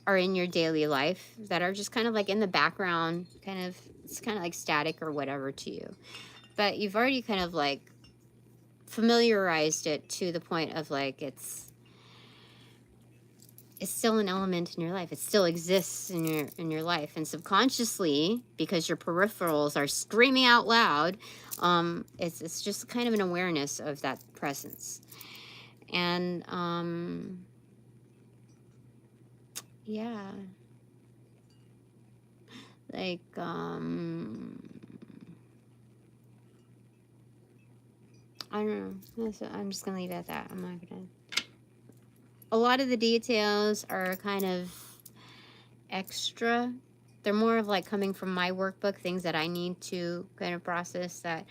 S1: are in your daily life that are just kind of like in the background, it's kind of like static or whatever to you, but you've already kind of like familiarized it to the point of like it's still an element in your life. It still exists in your life, and subconsciously, because your peripherals are screaming out loud, it's just kind of an awareness of that presence. And yeah, like I don't know. I'm just gonna leave it at that. I'm not gonna. A lot of the details are kind of extra. They're more of like coming from my workbook, things that I need to kind of process that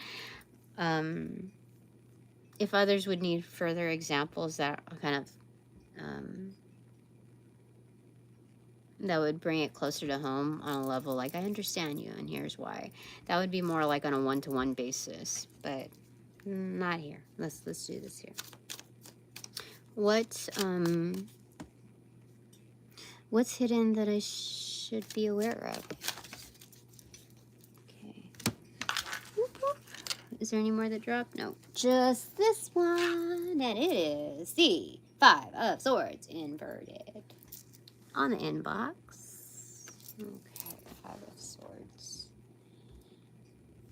S1: if others would need further examples that are kind of that would bring it closer to home on a level like I understand you and here's why. That would be more like on a one-to-one basis, but not here. Let's do this here. What's hidden that I should be aware of? Okay. Whoop, whoop. Is there any more that dropped? No. Just this one. And it is the 5 of Swords inverted. On the inbox. Okay, 5 of Swords.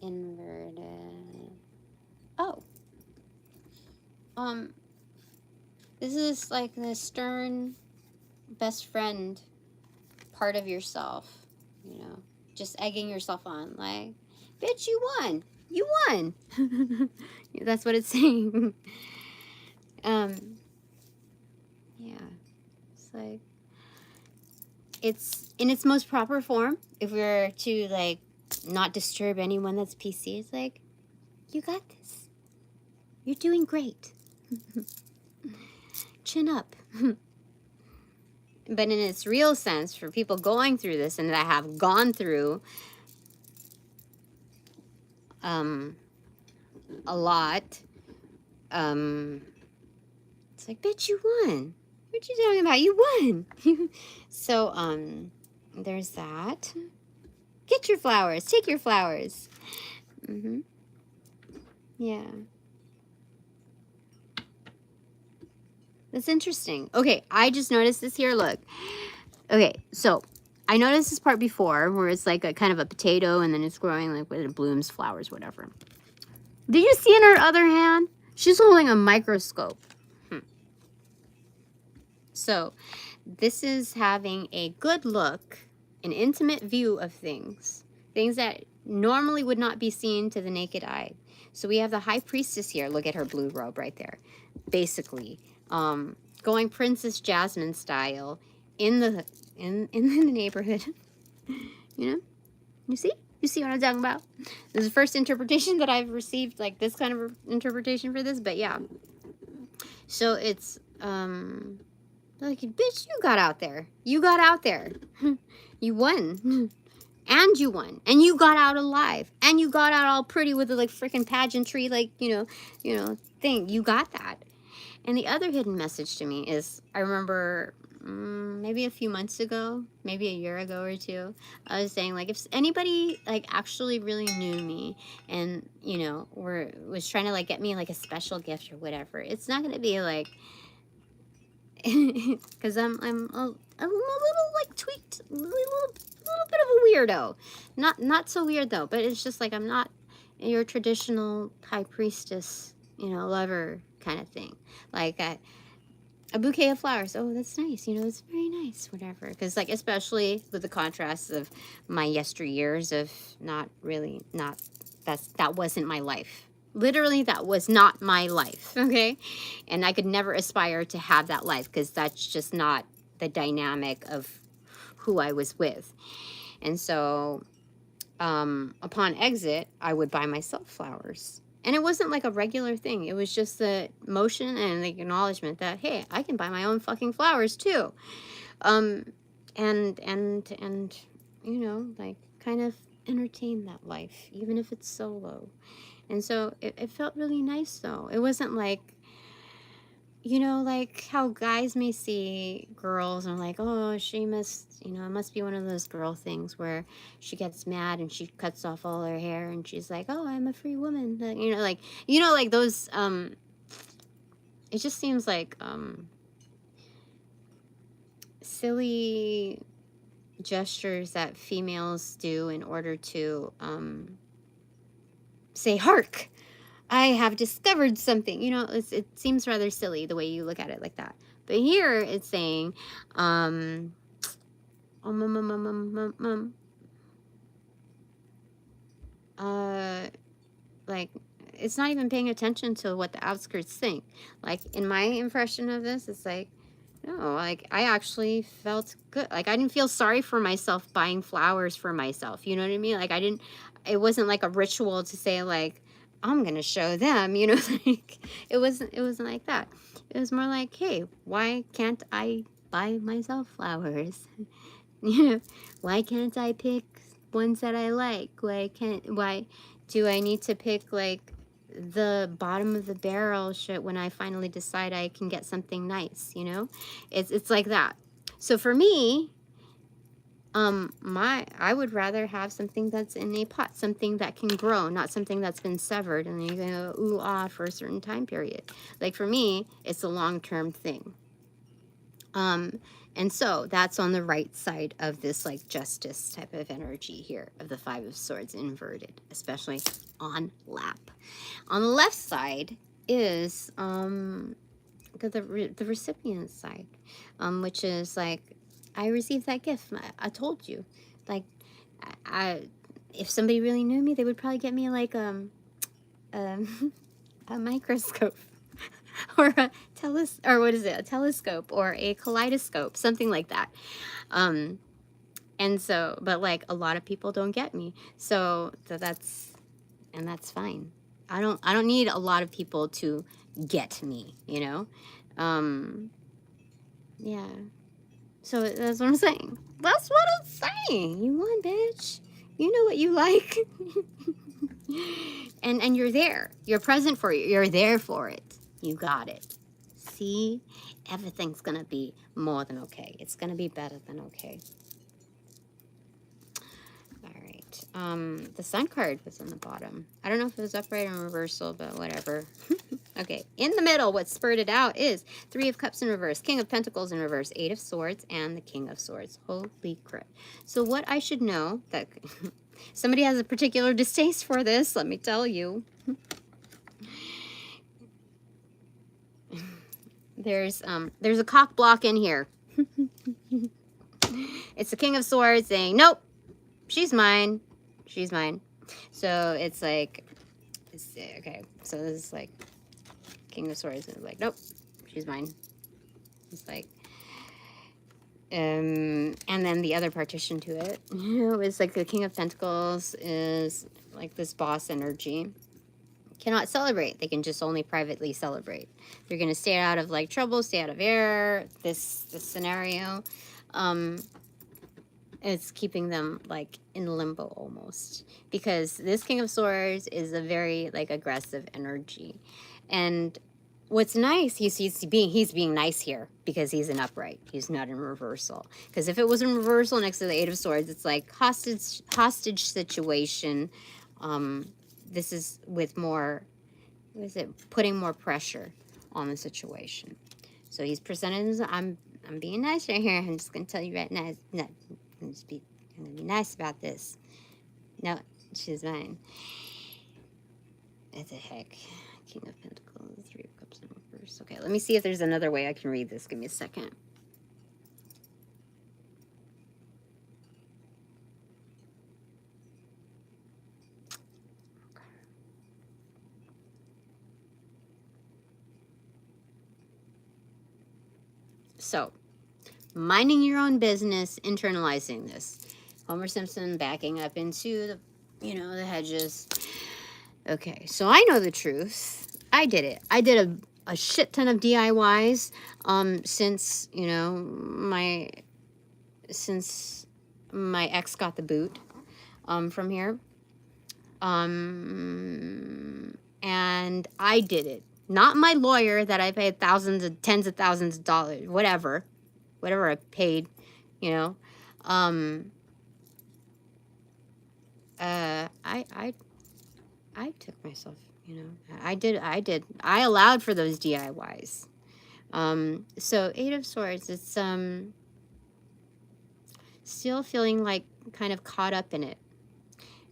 S1: Inverted. Oh. This is like the stern best friend part of yourself, just egging yourself on, like, bitch, you won. You won. That's what it's saying. Yeah. It's like, it's in its most proper form. If we were to like not disturb anyone that's PC, it's like, you got this. You're doing great. Chin up. But in its real sense, for people going through this and that have gone through a lot, it's like, bitch, you won. What you talking about? You won. So, there's that. Get your flowers. Take your flowers. Yeah. That's interesting. Okay, I just noticed this here. Look. Okay, so I noticed this part before where it's like a kind of a potato and then it's growing like when it blooms, flowers, whatever. Did you see in her other hand? She's holding a microscope. So this is having a good look, an intimate view of things that normally would not be seen to the naked eye. So we have the high priestess here. Look at her blue robe right there. Basically, going Princess Jasmine style in the neighborhood. You know, you see what I'm talking about? This is the first interpretation that I've received, like this kind of interpretation for this. But yeah, so it's like, bitch, you got out there. You got out there. You won. And you won. And you got out alive. And you got out all pretty with the like freaking pageantry, like, you know, thing. You got that. And the other hidden message to me is, I remember maybe a few months ago, maybe a year ago or two, I was saying, like, if anybody like actually really knew me and, you know, was trying to like get me like a special gift or whatever, it's not going to be like, because I'm a little like tweaked, little bit of a weirdo. Not so weird though, but it's just like I'm not your traditional high priestess, you know, lover kind of thing. Like a bouquet of flowers. Oh, that's nice. You know, it's very nice. Whatever. Because like, especially with the contrast of my yesteryears of that wasn't my life. Literally, that was not my life, okay? And I could never aspire to have that life because that's just not the dynamic of who I was with. And so, upon exit, I would buy myself flowers. And it wasn't like a regular thing. It was just the motion and the acknowledgement that, hey, I can buy my own fucking flowers too. And you know, like kind of entertain that life, even if it's solo. And so it felt really nice though. It wasn't like, you know, like how guys may see girls and like, oh, she must, you know, it must be one of those girl things where she gets mad and she cuts off all her hair and she's like, oh, I'm a free woman. You know, like those, it just seems like silly gestures that females do in order to say, hark, I have discovered something. You know, it seems rather silly the way you look at it like that. But here it's saying, like, it's not even paying attention to what the outskirts think. Like, in my impression of this, it's like, no, like, I actually felt good. Like, I didn't feel sorry for myself buying flowers for myself. You know what I mean? Like, it wasn't like a ritual to say, like, I'm going to show them, you know, like, it wasn't like that. It was more like, hey, why can't I buy myself flowers? You know, why can't I pick ones that I like? Why do I need to pick, like, the bottom of the barrel shit when I finally decide I can get something nice, you know? It's like that. So for me, I would rather have something that's in a pot, something that can grow, not something that's been severed and you're gonna ooh ah for a certain time period. Like for me, it's a long-term thing. And so that's on the right side of this like justice type of energy here of the Five of Swords inverted, especially on lap. On the left side is the recipient side, which is like, I received that gift. I told you, like, if somebody really knew me, they would probably get me like a microscope or a telescope or a kaleidoscope, something like that. And so, but like a lot of people don't get me. So that's fine. I don't need a lot of people to get me, you know? Yeah. So that's what I'm saying. That's what I'm saying. You won, bitch. You know what you like. and you're there. You're present for it. You're there for it. You got it. See? Everything's going to be more than okay. It's going to be better than okay. All right. The sun card was on the bottom. I don't know if it was upright or reversal, but whatever. Okay. In the middle, what spurred it out is Three of Cups in reverse, King of Pentacles in reverse, Eight of Swords, and the King of Swords. Holy crap. So what I should know, that somebody has a particular distaste for this, let me tell you. There's a cock block in here. It's the King of Swords saying, nope, she's mine. She's mine. So it's like, okay, so this is like King of Swords is like, nope, she's mine. It's like, and then the other partition to it, is like the King of Pentacles is like this boss energy. Cannot celebrate. They can just only privately celebrate. They're going to stay out of like trouble, stay out of error. This scenario, it's keeping them like in limbo almost, because this King of Swords is a very like aggressive energy. And what's nice, he's being nice here because he's in upright. He's not in reversal. Because if it was in reversal next to the Eight of Swords, it's like hostage situation. This is with more, what is it? Putting more pressure on the situation. So he's presented as, I'm being nice right here. I'm just gonna tell you right now. I'm gonna be nice about this. No, she's mine. What the heck? King of Pentacles, Three of Cups in reverse. Okay, let me see if there's another way I can read this. Give me a second. So, minding your own business, internalizing this. Homer Simpson backing up into the, the hedges. Okay, so I know the truth. I did it. I did a shit ton of DIYs since, since my ex got the boot from here. And I did it. Not my lawyer that I paid tens of thousands of dollars, whatever I paid, I took myself, I allowed for those DIYs. So Eight of Swords, it's still feeling like kind of caught up in it.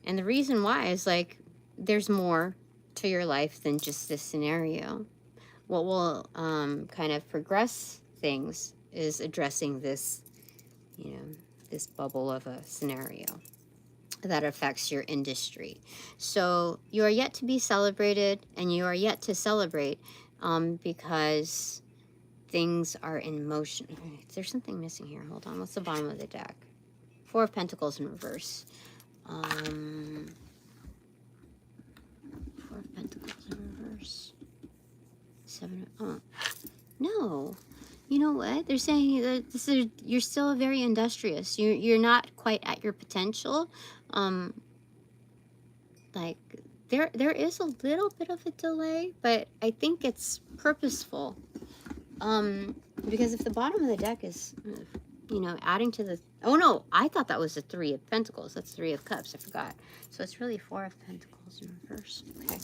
S1: And the reason why is like there's more to your life than just this scenario. What will kind of progress things is addressing this, this bubble of a scenario that affects your industry. So you are yet to be celebrated, and you are yet to celebrate because things are in motion. There's something missing here. Hold on. What's the bottom of the deck? Four of Pentacles in reverse. Four of Pentacles in reverse. Seven. Oh, no. You know what? They're saying that you're still very industrious. You're not quite at your potential. Like there is a little bit of a delay, but I think it's purposeful. Because if the bottom of the deck is, adding to the, oh no, I thought that was the Three of Pentacles. That's Three of Cups. I forgot. So it's really Four of Pentacles in reverse. Okay.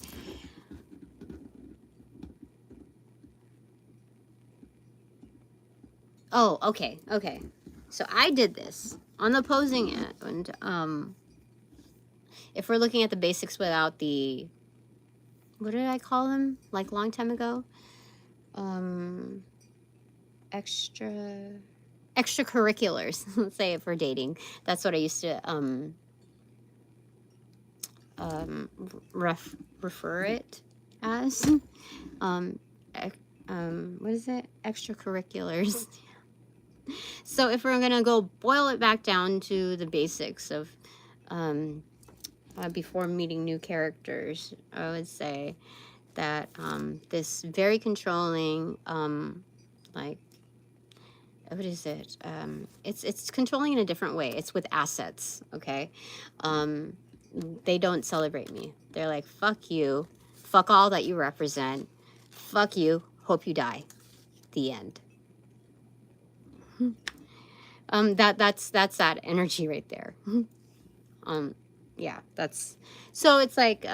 S1: Oh, okay. So I did this on the opposing end. If we're looking at the basics without the, what did I call them? Like long time ago? Extracurriculars. Let's say it for dating. That's what I used to refer it as. What is it? Extracurriculars. So if we're gonna go boil it back down to the basics of before meeting new characters, I would say that this very controlling, like, what is it? It's controlling in a different way. It's with assets, okay? They don't celebrate me. They're like, fuck you, fuck all that you represent, fuck you, hope you die. The end. That's that energy right there. Yeah, that's, so it's like,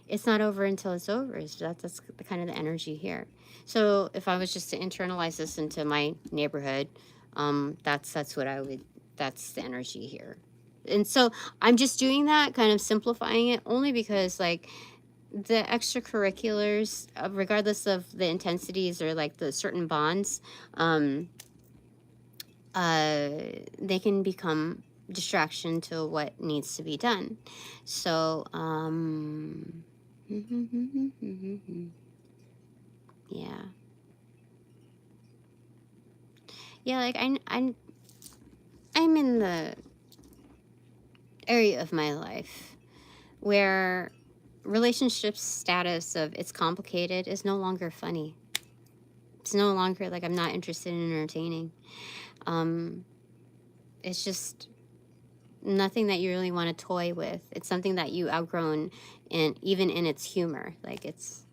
S1: it's not over until it's over. So that's the kind of the energy here. So if I was just to internalize this into my neighborhood, that's what I would, that's the energy here. And so I'm just doing that, kind of simplifying it, only because like the extracurriculars, regardless of the intensities or like the certain bonds, they can become distraction to what needs to be done. So yeah, like I'm in the area of my life where relationship status of it's complicated is no longer funny. It's no longer like I'm not interested in entertaining. It's just nothing that you really want to toy with. It's something that you outgrown, and even in its humor, like it's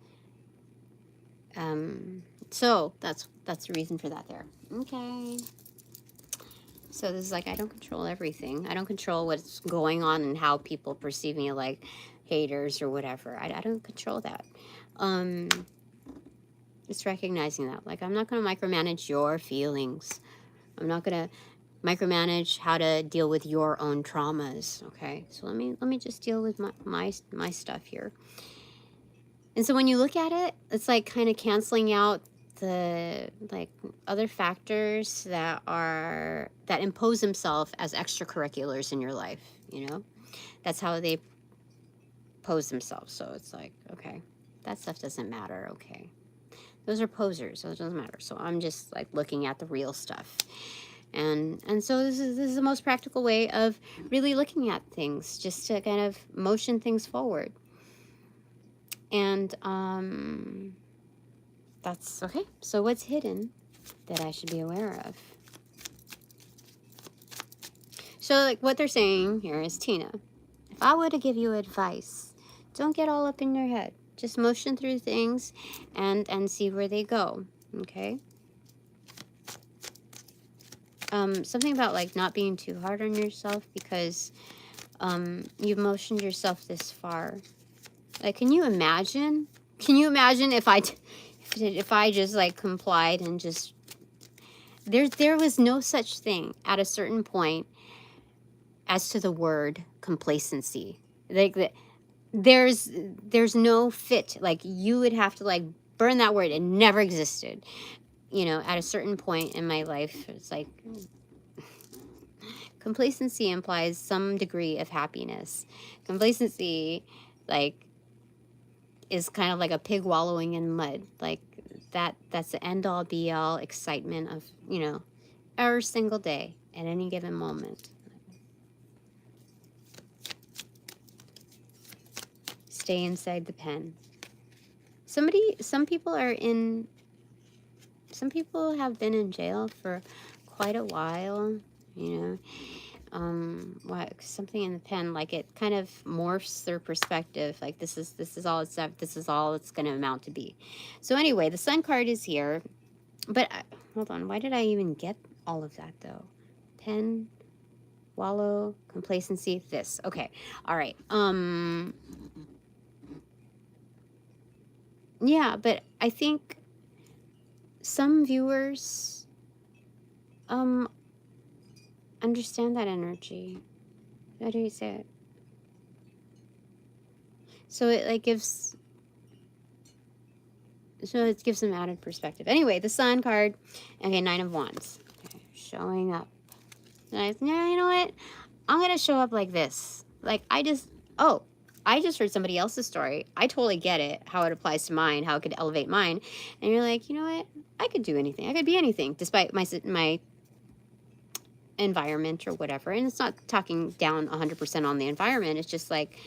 S1: so that's the reason for that there. Okay, so this is like, I don't control everything. I don't control what's going on and how people perceive me, like haters or whatever. I don't control that. It's recognizing that, like, I'm not going to micromanage your feelings. I'm not going to micromanage how to deal with your own traumas. Okay, so let me just deal with my stuff here. And so when you look at it, it's like kind of canceling out the like other factors that impose themselves as extracurriculars in your life. You know, that's how they pose themselves. So it's like, okay, that stuff doesn't matter. Okay, those are posers, so it doesn't matter. So I'm just like looking at the real stuff. And so this is the most practical way of really looking at things, just to kind of motion things forward. And that's okay. So what's hidden that I should be aware of? So like what they're saying here is, Tina, if I were to give you advice, don't get all up in your head. Just motion through things and see where they go. Okay. Something about like not being too hard on yourself, because you've motioned yourself this far. Like, can you imagine if I just like complied and just, there was no such thing at a certain point as to the word complacency. Like there's no fit. Like you would have to like burn that word. It never existed. You know, at a certain point in my life, it's like complacency implies some degree of happiness. Complacency, like, is kind of like a pig wallowing in mud. Like that's the end all be all excitement of, you know, every single day at any given moment. Stay inside the pen. Some people have been in jail for quite a while, you know. Something in the pen, like it kind of morphs their perspective. Like this is all it's going to amount to be. So anyway, the Sun card is here, but hold on, why did I even get all of that though? Pen, wallow, complacency, this. Okay, all right. Yeah, but I think some viewers understand that energy. How do you say it? So it like gives some added perspective. Anyway, the Sun card. Okay, 9 of Wands. Okay, showing up. Nice. Yeah, you know what? I'm gonna show up like this. Like I just, oh, I just heard somebody else's story. I totally get it, how it applies to mine, how it could elevate mine. And you're like, you know what? I could do anything. I could be anything despite my environment or whatever. And it's not talking down 100% on the environment. It's just like,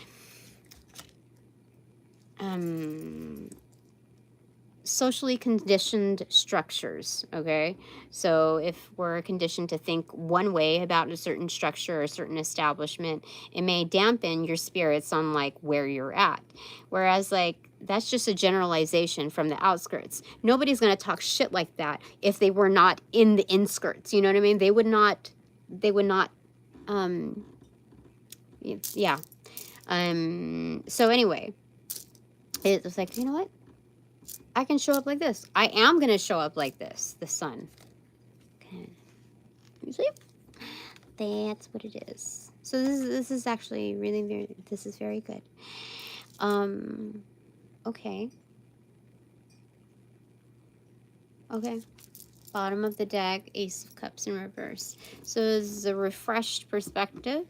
S1: socially conditioned structures, okay? So if we're conditioned to think one way about a certain structure or a certain establishment, it may dampen your spirits on like where you're at. Whereas like that's just a generalization from the outskirts. Nobody's going to talk shit like that if they were not in the inskirts, you know what I mean? They would not yeah. So anyway, it was like, you know what? I can show up like this. I am going to show up like this. The sun. Okay. You see? That's what it is. So this is actually really this is very good. Okay. Okay. Bottom of the deck, Ace of Cups in reverse. So this is a refreshed perspective.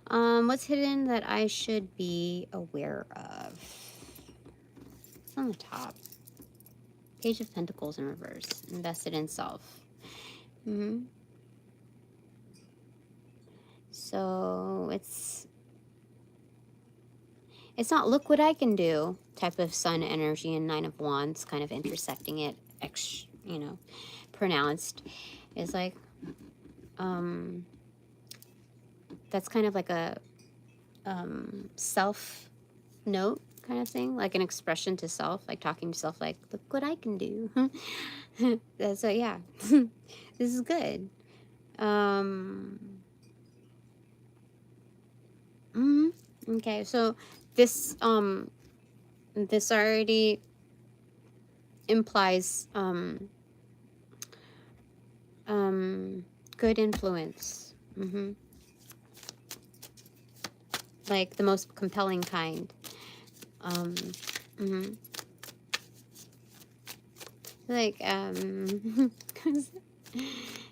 S1: What's hidden that I should be aware of? It's on the top. Page of Pentacles in reverse. Invested in self. So it's not look what I can do type of sun energy and Nine of Wands kind of intersecting it, you know, pronounced. It's like, that's kind of like a self note kind of thing, like an expression to self, like talking to self, like, look what I can do. So yeah, this is good. Okay, so this this already implies good influence. Like the most compelling kind. Like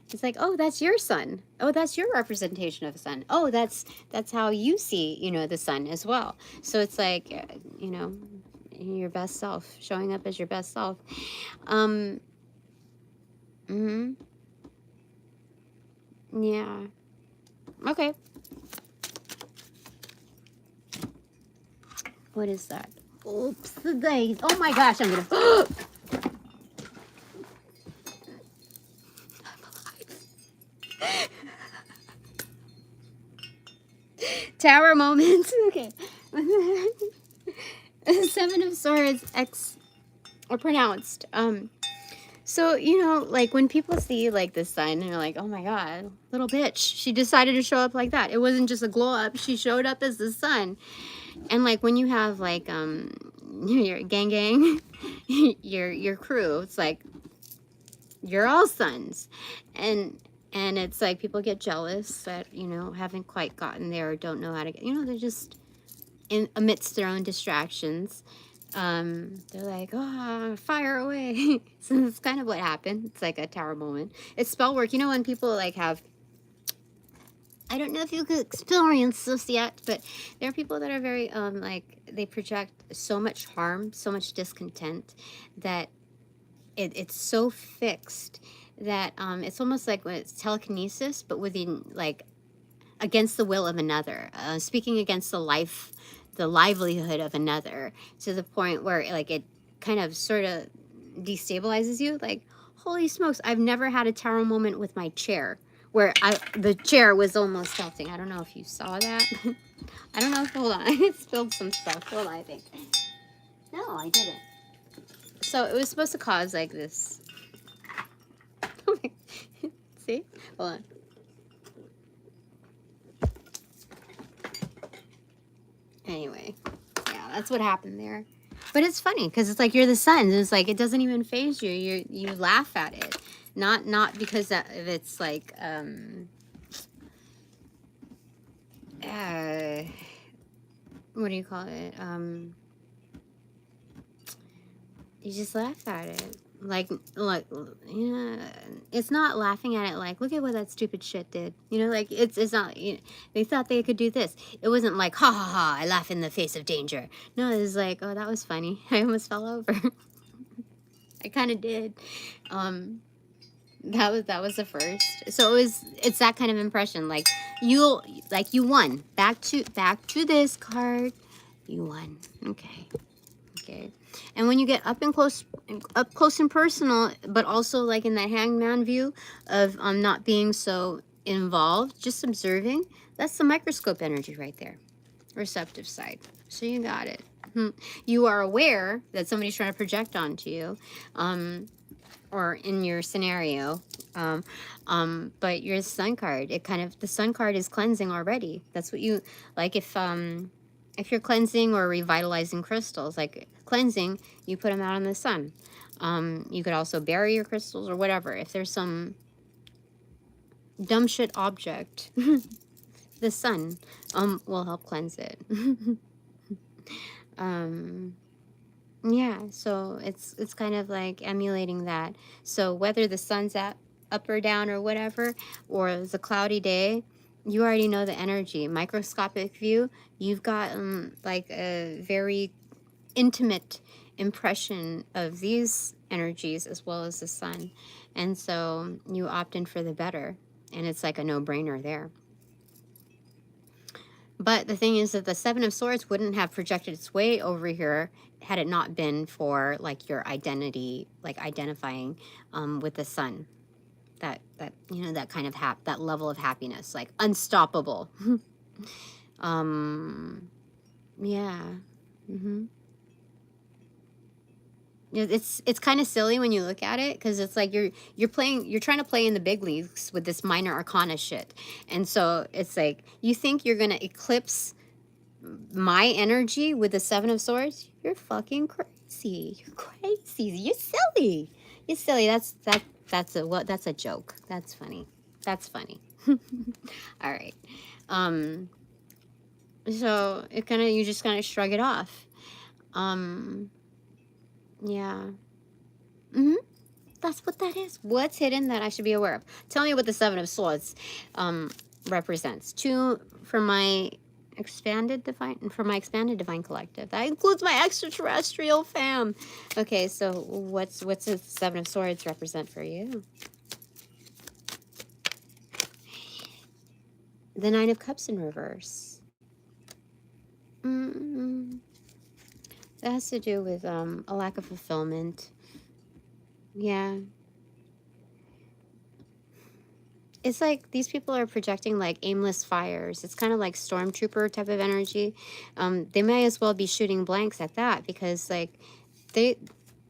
S1: it's like, oh, that's your sun. Oh, that's your representation of the sun. Oh, that's how you see, you know, the sun as well. So it's like, you know, your best self, showing up as your best self. Yeah. Okay. What is that? Oops, the days. Oh my gosh, I'm gonna. Tower moments. Okay. Seven of Swords, X, or pronounced. So, you know, like when people see like the sun and they're like, oh my God, little bitch, she decided to show up like that. It wasn't just a glow up. She showed up as the sun. And like when you have like, your gang, your crew, it's like, you're all suns. And it's like people get jealous that, you know, haven't quite gotten there or don't know how to get, you know, they're just amidst their own distractions. They're like, oh, fire away. So that's kind of what happened. It's like a tower moment. It's spell work. You know, when people like have, I don't know if you could experience this yet, but there are people that are very, like, they project so much harm, so much discontent that it's so fixed that it's almost like when it's telekinesis, but within, like, against the will of another, speaking against the livelihood of another, to the point where like it kind of sort of destabilizes you. Like, holy smokes, I've never had a tarot moment with my chair where the chair was almost tilting. I don't know if you saw that. I don't know if, hold on, I spilled some stuff. Hold on, I think. No, I didn't. So it was supposed to cause like this. See? Hold on. Anyway, yeah, that's what happened there. But it's funny because it's like you're the sun. It's like it doesn't even faze you. You laugh at it, not because it's like what do you call it? You just laugh at it. like, yeah, it's not laughing at it like, look at what that stupid shit did. You know, like it's not. You know, they thought they could do this. It wasn't like, ha ha ha, I laugh in the face of danger. No, it was like, oh, that was funny. I almost fell over. I kind of did. That was the first. So it's that kind of impression. Like you won. Back to this card. You won. Okay. Okay. And when you get up close and personal, but also like in that hangman view of not being so involved, just observing, that's the microscope energy right there. Receptive side. So you got it. You are aware that somebody's trying to project onto you, or in your scenario, but your sun card, the sun card is cleansing already. That's what you like. If you're cleansing or revitalizing crystals, like cleansing, you put them out in the sun. You could also bury your crystals or whatever. If there's some dumb shit object, the sun will help cleanse it. Yeah, so it's kind of like emulating that. So whether the sun's up or down or whatever, or it's a cloudy day, you already know the energy. Microscopic view, you've got like a very intimate impression of these energies as well as the sun. And so you opt in for the better, and it's like a no-brainer there. But the thing is that the Seven of Swords wouldn't have projected its way over here had it not been for like your identity, like identifying with the sun. That you know, that kind of that level of happiness, like unstoppable. Yeah. It's kind of silly when you look at it, because it's like you're trying to play in the big leagues with this minor arcana shit, and so it's like you think you're gonna eclipse my energy with the Seven of Swords. You're fucking crazy. You're crazy. You're silly. You're silly. That's a joke. That's funny. That's funny. All right. So you just kind of shrug it off. Yeah. That's what that is. What's hidden that I should be aware of? Tell me what the Seven of Swords represents. Two for my expanded divine collective. That includes my extraterrestrial fam. Okay, so what's the Seven of Swords represent for you? The Nine of Cups in reverse. That has to do with a lack of fulfillment. Yeah. It's like these people are projecting like aimless fires. It's kind of like stormtrooper type of energy. They may as well be shooting blanks at that, because like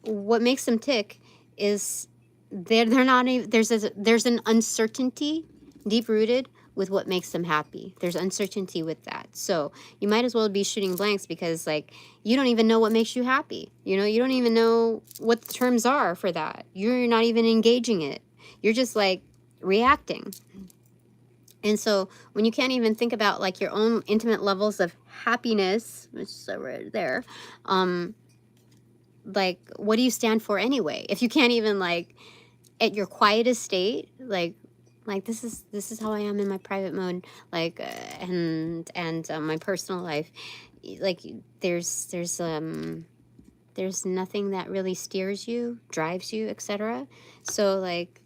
S1: what makes them tick is they're not even, there's an uncertainty deep rooted with what makes them happy. There's uncertainty with that. So you might as well be shooting blanks, because like you don't even know what makes you happy. You know, you don't even know what the terms are for that. You're not even engaging it. You're just like reacting. And so when you can't even think about like your own intimate levels of happiness, which is right there, like what do you stand for anyway? If you can't even like at your quietest state, like this is how I am in my private mode, like and my personal life, like there's nothing that really steers you, drives you, etc. So like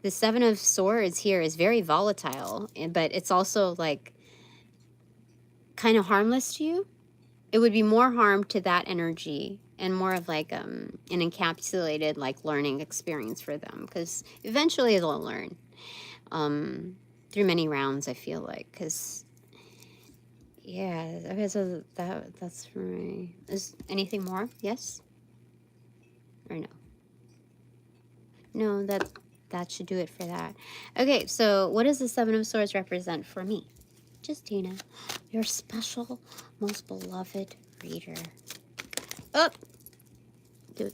S1: the Seven of Swords here is very volatile, but it's also like kind of harmless to you. It would be more harm to that energy and more of like an encapsulated like learning experience for them, because eventually they'll learn through many rounds, I feel like, because yeah. Okay, so that's for me. Is anything more? Yes or no? No, that should do it for that. Okay, so what does the Seven of Swords represent for me? Justina, your special, most beloved reader. Oh, dude,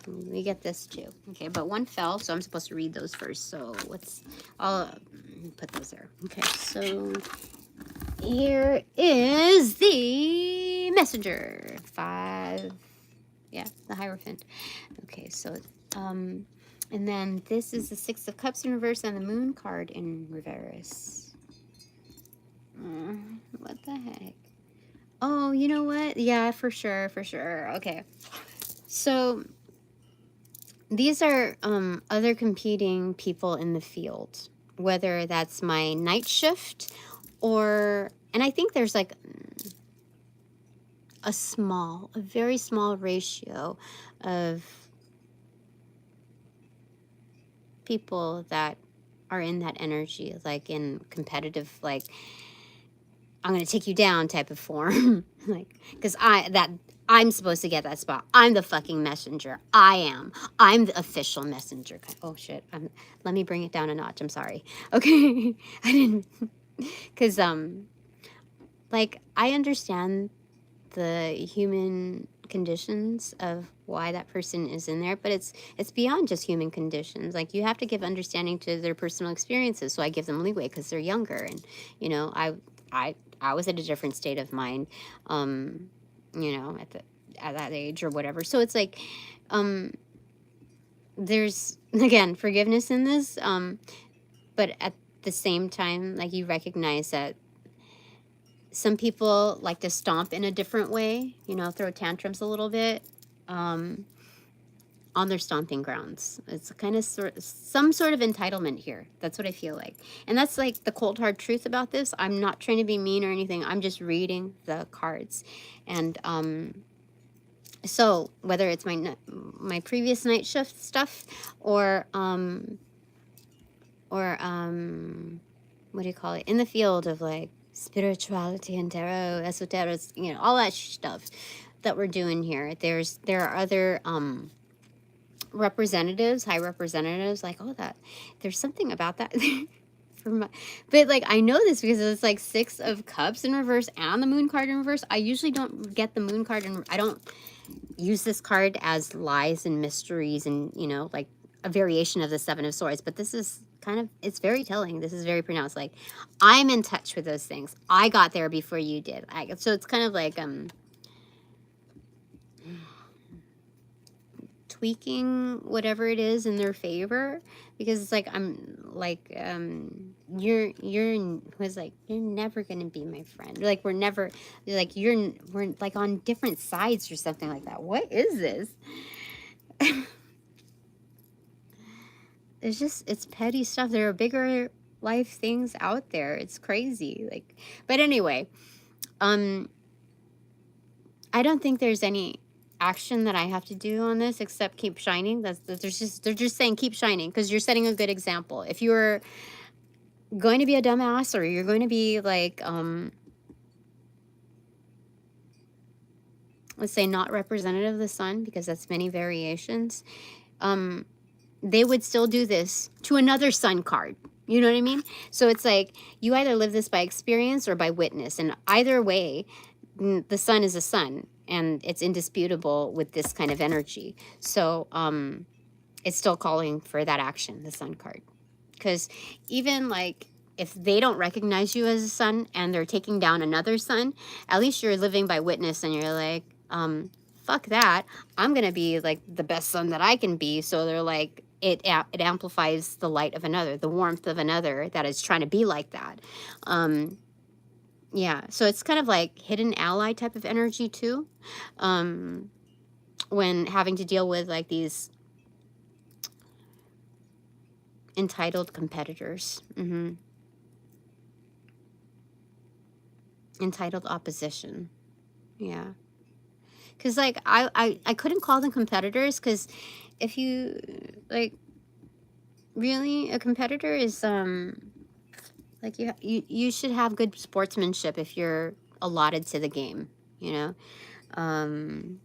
S1: we get this too. Okay, but one fell, so I'm supposed to read those first. So I'll put those there. Okay, so here is the Messenger. 5. Yeah, the Hierophant. Okay, so And then this is the Six of Cups in reverse and the Moon card in reverse. What the heck? Oh, you know what? Yeah, for sure, for sure. Okay. So these are other competing people in the field, whether that's my night shift or, and I think there's like a very small ratio of people that are in that energy, like in competitive, like I'm going to take you down type of form. Like, because I'm supposed to get that spot. I'm the fucking messenger. I'm the official messenger. Oh shit. Let me bring it down a notch. I'm sorry. Okay. I didn't, because like I understand the human conditions of why that person is in there, but it's beyond just human conditions. Like you have to give understanding to their personal experiences, so I give them leeway because they're younger, and you know I was at a different state of mind, you know, at that age or whatever. So it's like there's again forgiveness in this, but at the same time, like you recognize that some people like to stomp in a different way, you know, throw tantrums a little bit on their stomping grounds. It's kind of some sort of entitlement here. That's what I feel like. And that's like the cold hard truth about this. I'm not trying to be mean or anything. I'm just reading the cards. And so whether it's my previous night shift stuff or what do you call it? In the field of like spirituality and tarot, esoteric, you know, all that stuff that we're doing here. There are other representatives, high representatives, like, oh, that there's something about that. But like I know this because it's like Six of Cups in reverse and the Moon card in reverse. I usually don't get the Moon card, and I don't use this card as lies and mysteries and, you know, like a variation of the Seven of Swords. But this is kind of, it's very telling. This is very pronounced. Like I'm in touch with those things. I got there before you did. So it's kind of like tweaking whatever it is in their favor, because it's like I'm like you're was like you're never gonna be my friend, like we're never, like we're like on different sides or something like that. What is this? It's petty stuff. There are bigger life things out there. It's crazy. Like, but anyway, I don't think there's any action that I have to do on this except keep shining. They're just saying keep shining because you're setting a good example. If you're going to be a dumbass or you're going to be like let's say not representative of the sun, because that's many variations, they would still do this to another sun card. You know what I mean? So it's like you either live this by experience or by witness, and either way the sun is a sun, and it's indisputable with this kind of energy. So it's still calling for that action, the sun card. Because even like if they don't recognize you as a sun and they're taking down another sun, at least you're living by witness, and you're like, fuck that. I'm going to be like the best sun that I can be. So they're like, it amplifies the light of another, the warmth of another that is trying to be like that. Yeah, so it's kind of like hidden ally type of energy too, when having to deal with like these entitled competitors. Entitled opposition. Yeah. Because like I couldn't call them competitors, because if you like really, a competitor is like you should have good sportsmanship if you're allotted to the game, you know.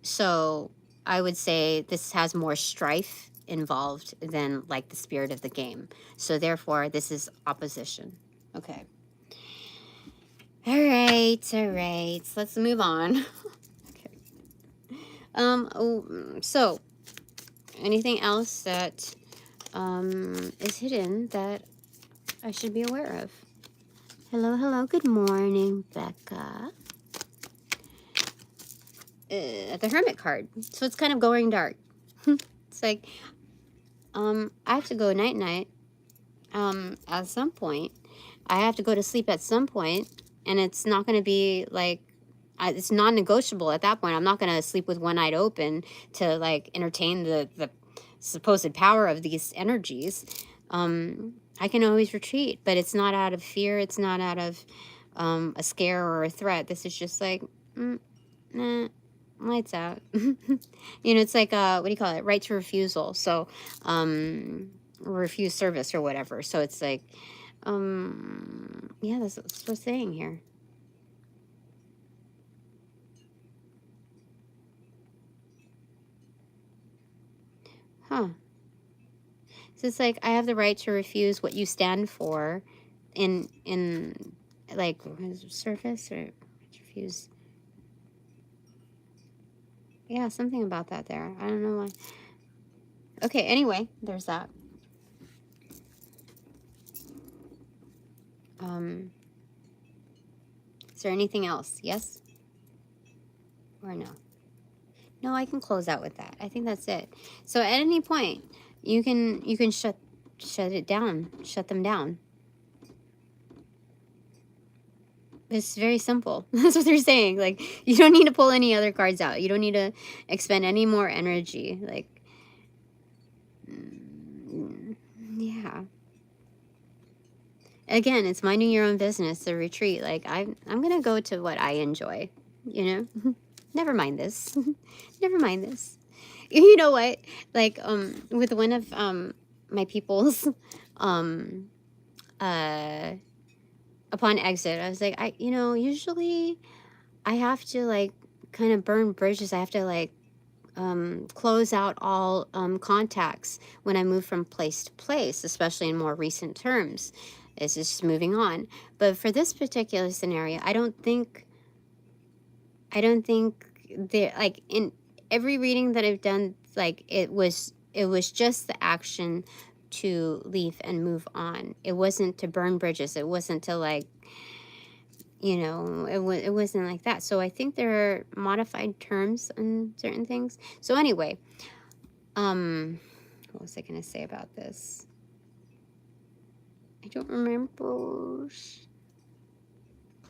S1: So I would say this has more strife involved than like the spirit of the game. So therefore this is opposition. Okay. All right. Let's move on. So anything else that is hidden that I should be aware of? Hello, good morning, Becca. The Hermit card. So it's kind of going dark. It's like, I have to go night-night. At some point, I have to go to sleep at some point, and it's not going to be like, it's non-negotiable at that point. I'm not going to sleep with one eye open to like entertain the supposed power of these energies. I can always retreat, but it's not out of fear. It's not out of a scare or a threat. This is just like, nah, lights out. You know, it's like, what do you call it? Right to refusal. So, refuse service or whatever. So it's like, yeah, that's what it's saying here. Huh. So it's like, I have the right to refuse what you stand for in like service, or refuse. Yeah, something about that there. I don't know why. Okay, anyway, there's that. Is there anything else? Yes or no? No, I can close out with that. I think that's it. So at any point, you can shut it down, shut them down. It's very simple. That's what they're saying. Like, you don't need to pull any other cards out. You don't need to expend any more energy. Like, yeah. Again, it's minding your own business, the retreat. Like, I'm going to go to what I enjoy, you know? Never mind this. Never mind this. You know what? Like, with one of my people's upon exit, I was like, usually I have to like kind of burn bridges. I have to like close out all contacts when I move from place to place, especially in more recent terms. It's just moving on. But for this particular scenario, I don't think there, like, in every reading that I've done, like, it was just the action to leave and move on. It wasn't to burn bridges. It wasn't to like, it wasn't like that. So I think there are modified terms on certain things. So anyway, what was I going to say about this? I don't remember. Okay,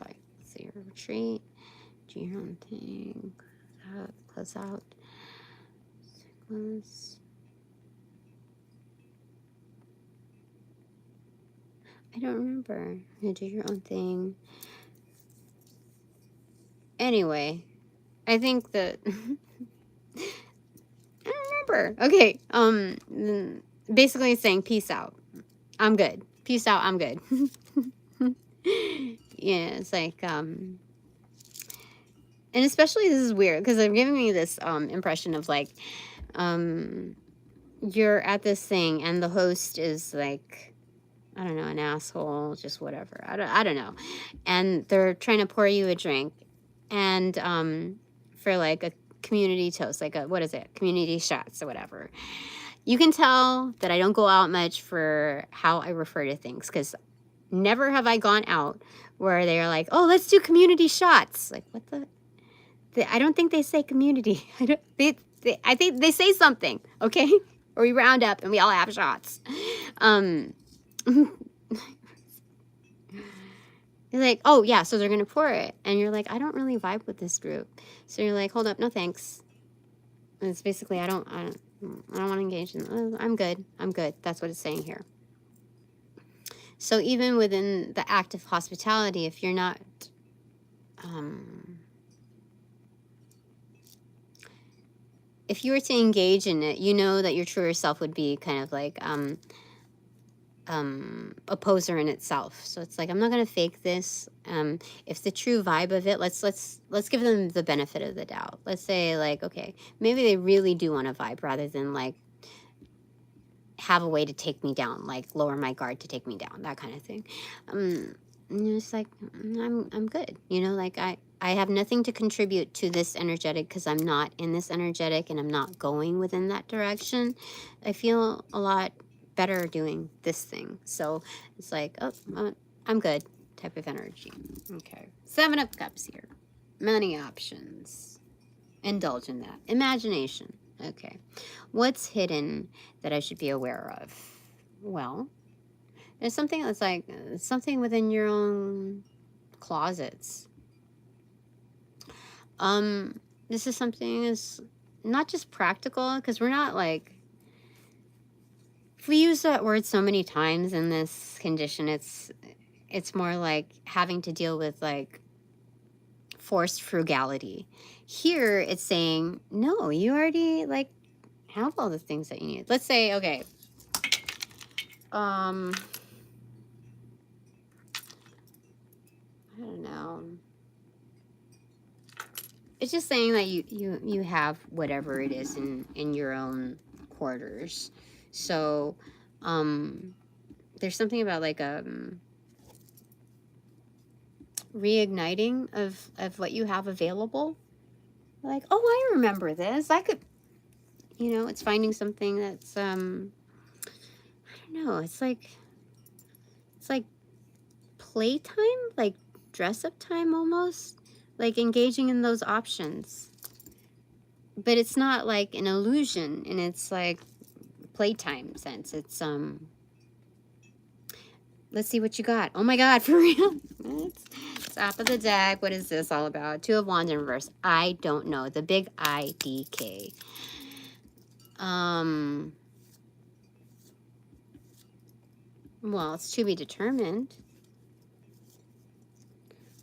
S1: let's see, retreat, do your own thing, close out, sequence. I don't remember. Do your own thing. Anyway, I think that I don't remember. Okay, basically saying peace out. I'm good. Peace out. I'm good. Yeah, it's like and especially this is weird because they're giving me this impression of like you're at this thing and the host is like, I don't know, an asshole, just whatever. I don't know. And they're trying to pour you a drink. And for like a community toast, like a, what is it? Community shots or whatever. You can tell that I don't go out much for how I refer to things, because never have I gone out where they're like, oh, let's do community shots. Like, what I don't think they say community. I think they say something, okay? Or we round up and we all have shots. You're like, oh yeah, so they're gonna pour it, and you're like, I don't really vibe with this group, so you're like, hold up, no thanks. And it's basically, I don't want to engage in. I'm good. That's what it's saying here. So even within the act of hospitality, if you're not, if you were to engage in it, you know that your truer self would be kind of like a poser in itself. So it's like, I'm not gonna fake this. If the true vibe of it, let's give them the benefit of the doubt. Let's say like, okay, maybe they really do want to vibe rather than like have a way to take me down, like lower my guard to take me down, that kind of thing. It's like, I'm good, like I have nothing to contribute to this energetic because I'm not in this energetic and I'm not going within that direction. I feel a lot better doing this thing. So it's like, oh, I'm good type of energy. Okay. 7 of Cups here. Many options. Indulge in that. Imagination. Okay. What's hidden that I should be aware of? Well, there's something that's like something within your own closets. This is something is not just practical, because we're not like, if we use that word so many times in this condition, it's more like having to deal with like forced frugality. Here it's saying, no, you already like have all the things that you need. Let's say, okay, I don't know. It's just saying that you have whatever it is in your own quarters. So, there's something about like reigniting of what you have available. Like, oh, I remember this. I could, it's finding something that's I don't know. It's like playtime, like dress up time almost, like engaging in those options. But it's not like an illusion, and it's like playtime sense. It's let's see what you got. Oh my God, for real? It's top of the deck. What is this all about? Two of Wands in reverse. I don't know. The big IDK. Well, it's to be determined.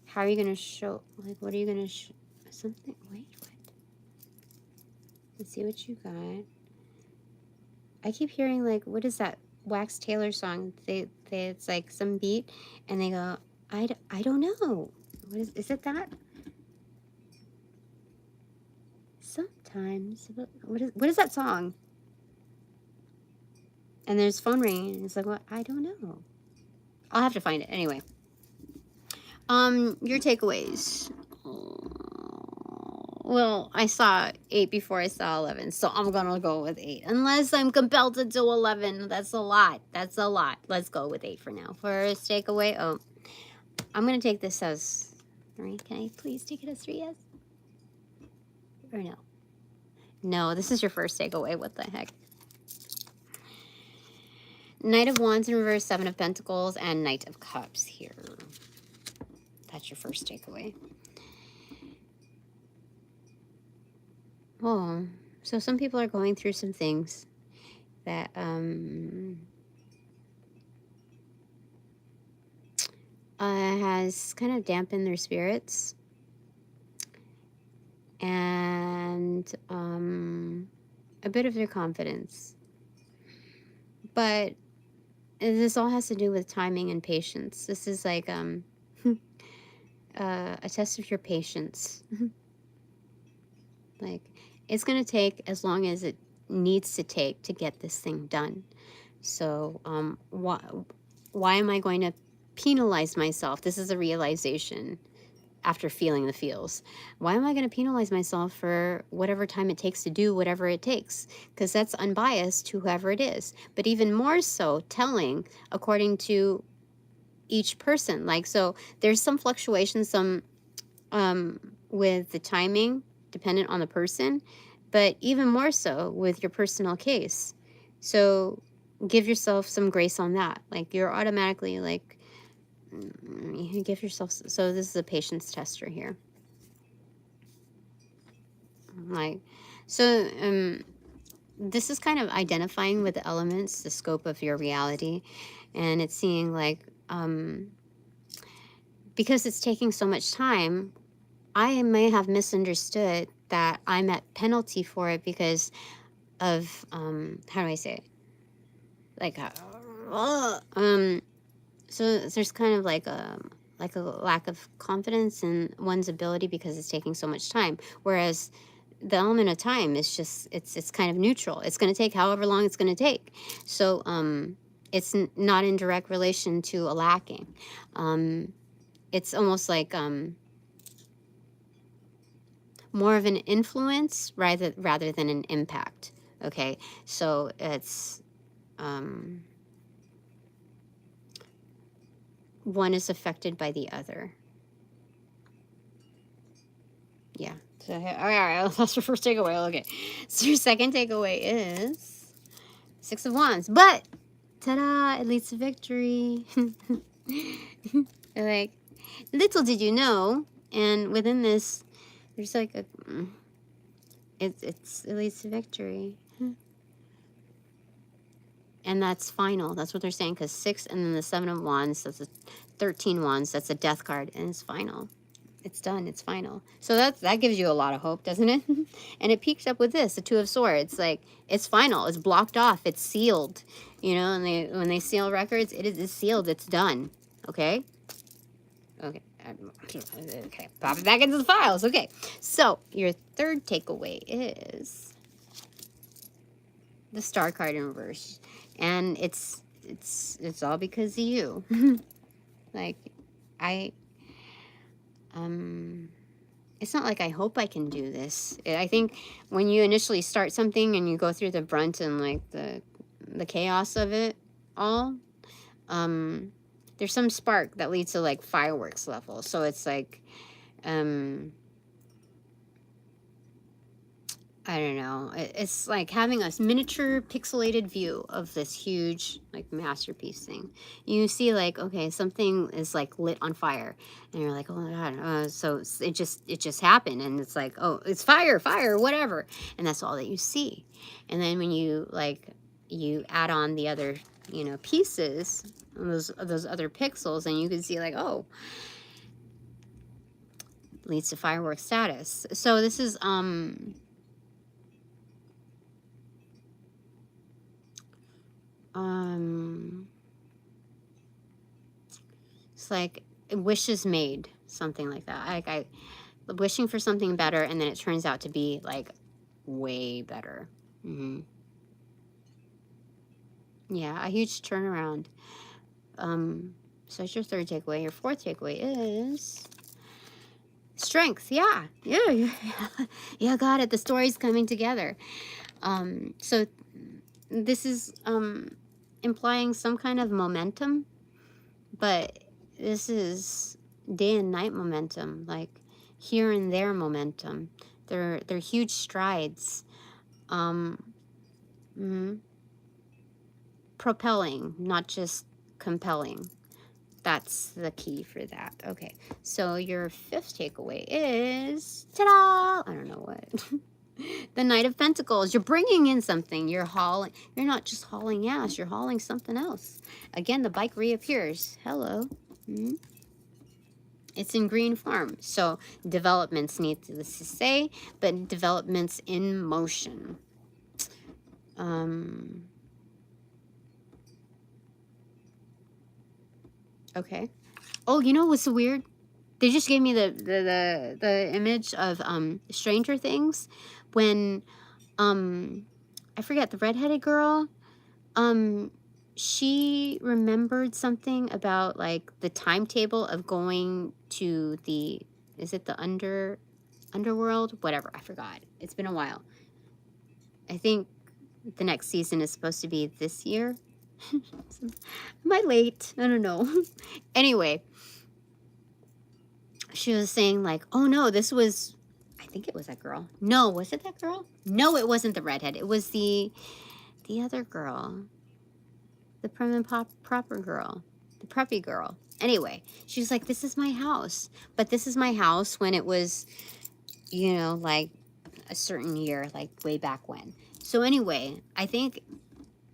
S1: How are you going to show, like, what are you going to show? Something, wait, what? Let's see what you got. I keep hearing, like, what is that Wax Taylor song? It's like some beat, and they go, I don't know. What is it that? Sometimes, what is that song? And there's phone ringing, and it's like, what? I don't know. I'll have to find it. Anyway. Your takeaways. Well, I saw 8 before I saw 11, so I'm gonna go with 8. Unless I'm compelled to do 11. That's a lot. That's a lot. Let's go with 8 for now. First takeaway. Oh, I'm gonna take this as 3. Can I please take it as 3? Yes? Or no? No, this is your first takeaway. What the heck? Knight of Wands in reverse, 7 of Pentacles, and Knight of Cups here. That's your first takeaway. Oh, so some people are going through some things that has kind of dampened their spirits, and a bit of their confidence. But this all has to do with timing and patience. This is like a test of your patience. Like, it's going to take as long as it needs to take to get this thing done. So why am I going to penalize myself? This is a realization after feeling the feels. Why am I going to penalize myself for whatever time it takes to do whatever it takes? Because that's unbiased to whoever it is. But even more so, telling according to each person. Like, so there's some fluctuations, some with the timing, dependent on the person, but even more so with your personal case. So give yourself some grace on that. Like, you're automatically like, you give yourself, so this is a patience tester here. Like, so this is kind of identifying with the elements, the scope of your reality, and it's seeing like, because it's taking so much time, I may have misunderstood that I'm at penalty for it because of how do I say it? Like so there's kind of like a lack of confidence in one's ability because it's taking so much time. Whereas the element of time is just it's kind of neutral. It's going to take however long it's going to take. So it's not in direct relation to a lacking. It's almost like more of an influence rather than an impact. Okay, so it's one is affected by the other. Yeah, all right, that's your first takeaway. Okay. So your second takeaway is 6 of Wands. But, ta-da, it leads to victory. Like, little did you know, and within this, there's like a, it leads to victory. And that's final. That's what they're saying, because 6 and then the 7 of Wands, that's a 13 Wands, that's a death card, and it's final. It's done. It's final. So that gives you a lot of hope, doesn't it? And it peaks up with this, the 2 of Swords. Like, it's final. It's blocked off. It's sealed. You know, and when they seal records, it's sealed. It's done. Okay? Okay. Okay. Pop it back into the files. Okay. So, your third takeaway is the Star card in reverse. And it's all because of you. Like, it's not like I hope I can do this. I think when you initially start something and you go through the brunt and like the chaos of it all, there's some spark that leads to like fireworks level. So it's like, I don't know. It's like having a miniature pixelated view of this huge like masterpiece thing. You see like, okay, something is like lit on fire and you're like, oh my God. So it just happened. And it's like, oh, it's fire, whatever. And that's all that you see. And then when you like, you add on the other, you know, pieces, those other pixels, and you can see like, oh, leads to fireworks status. So this is, it's like wishes made, something like that. Like I wishing for something better, and then it turns out to be like way better. Yeah, a huge turnaround. So that's your third takeaway. Your fourth takeaway is strength. Yeah, got it. The story's coming together. So this is implying some kind of momentum, but this is day and night momentum, like here and there momentum. They're huge strides. Propelling, not just compelling. That's the key for that. Okay, so your fifth takeaway is, ta-da! I don't know what. The Knight of Pentacles. You're bringing in something. You're not just hauling ass. You're hauling something else. Again, the bike reappears. Hello. It's in green form. So developments need to say, but developments in motion. Okay. Oh, you know what's so weird? They just gave me the image of Stranger Things when I forget, the redheaded girl, she remembered something about like the timetable of going to the, is it the underworld? Whatever, I forgot. It's been a while. I think the next season is supposed to be this year. Am I late? I don't know. Anyway, she was saying like, oh no, this was, I think it was that girl. No, was it that girl? No, it wasn't the redhead. It was the other girl. The prim and proper girl. The preppy girl. Anyway, she was like, this is my house. But this is my house when it was, you know, like a certain year, like way back when. So anyway, I think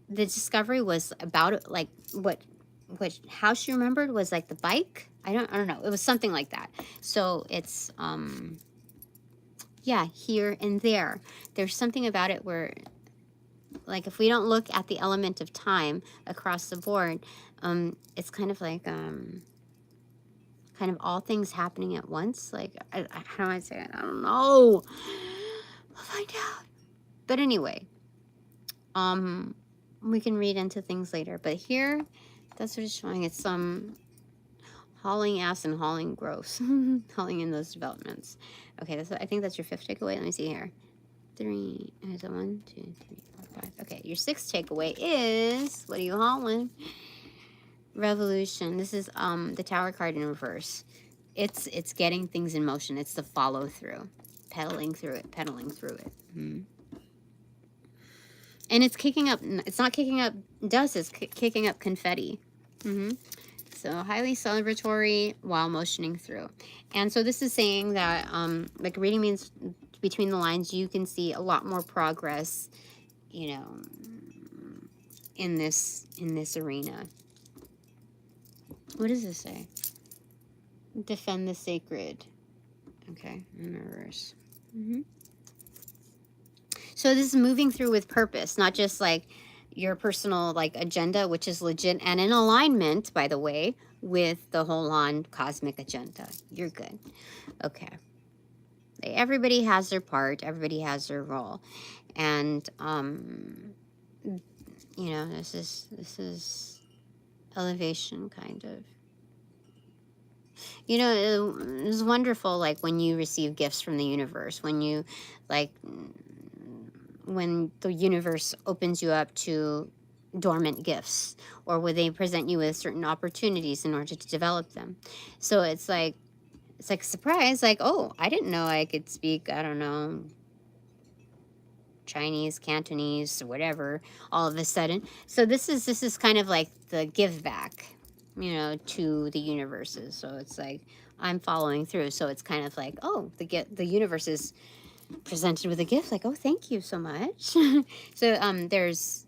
S1: the discovery was about like what house she remembered was like the bike. I don't know. It was something like that. So it's yeah, here and there. There's something about it where, like, if we don't look at the element of time across the board, it's kind of like kind of all things happening at once. Like, how do I say it? I don't know. We'll find out. But anyway, we can read into things later. But here, that's what it's showing. It's hauling ass and hauling gross. Hauling in those developments. Okay, I think that's your fifth takeaway. Let me see here. 3, is it 1, 2, 3, 4, 5. Okay, your sixth takeaway is, what are you hauling? Revolution. This is the Tower card in reverse. It's getting things in motion. It's the follow through. pedaling through it, pedaling through it. And it's kicking up, it's not kicking up dust, it's kicking up confetti. So highly celebratory while motioning through. And so this is saying that, like, reading means between the lines, you can see a lot more progress, you know, in this arena. What does this say? Defend the sacred. Okay, in reverse. So this is moving through with purpose, not just like your personal like agenda, which is legit and in alignment, by the way, with the whole on cosmic agenda. You're good. Okay. Everybody has their part. Everybody has their role. And, you know, this is elevation kind of. You know, it was wonderful, like, when you receive gifts from the universe, when you, like, when the universe opens you up to dormant gifts, or when they present you with certain opportunities in order to develop them. So it's like a surprise, like, oh, I didn't know I could speak, I don't know, Chinese, Cantonese, whatever, all of a sudden. So this is kind of like the give back, you know, to the universes. So it's like I'm following through. So it's kind of like, oh, the universe is presented with a gift, like, oh, thank you so much. So there's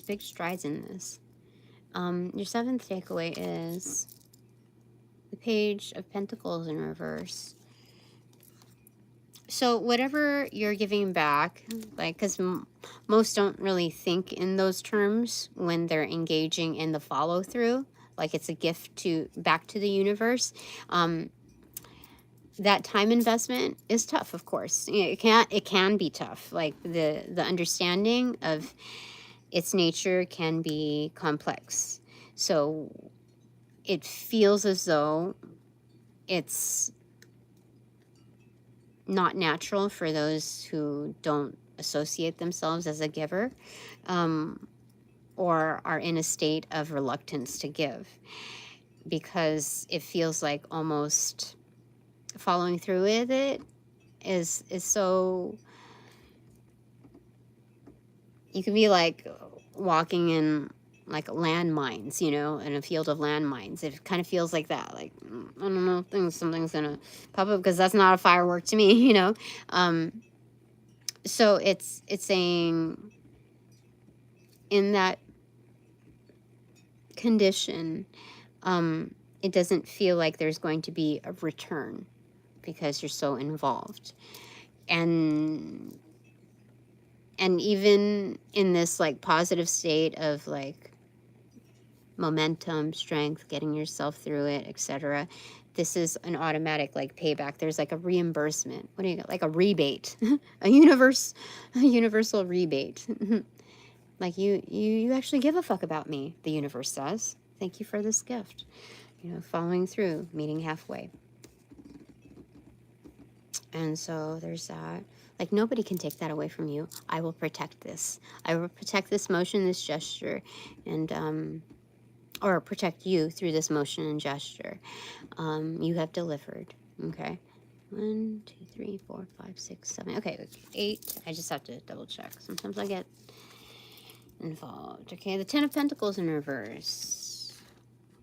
S1: big strides in this. Your seventh takeaway is the Page of Pentacles in reverse. So whatever you're giving back, like, because most don't really think in those terms when they're engaging in the follow through, like it's a gift back to the universe. That time investment is tough, of course. It can be tough. Like the understanding of its nature can be complex. So it feels as though it's not natural for those who don't associate themselves as a giver, or are in a state of reluctance to give, because it feels like almost following through with it is so, you can be like walking in like landmines, you know, in a field of landmines. It kind of feels like that, like, I don't know, something's gonna pop up, because that's not a firework to me, you know. So it's saying in that condition, it doesn't feel like there's going to be a return because you're so involved. And even in this like positive state of like momentum, strength, getting yourself through it, etc., this is an automatic like payback. There's like a reimbursement. What do you got? Like a rebate, a universal rebate. Like you actually give a fuck about me, the universe says. Thank you for this gift. You know, following through, meeting halfway. And so there's that. Like, nobody can take that away from you. I will protect this. I will protect this motion, this gesture, and or protect you through this motion and gesture. You have delivered. Okay. 1, 2, 3, 4, 5, 6, 7. Okay, 8. I just have to double check. Sometimes I get involved. Okay, the 10 of Pentacles in reverse.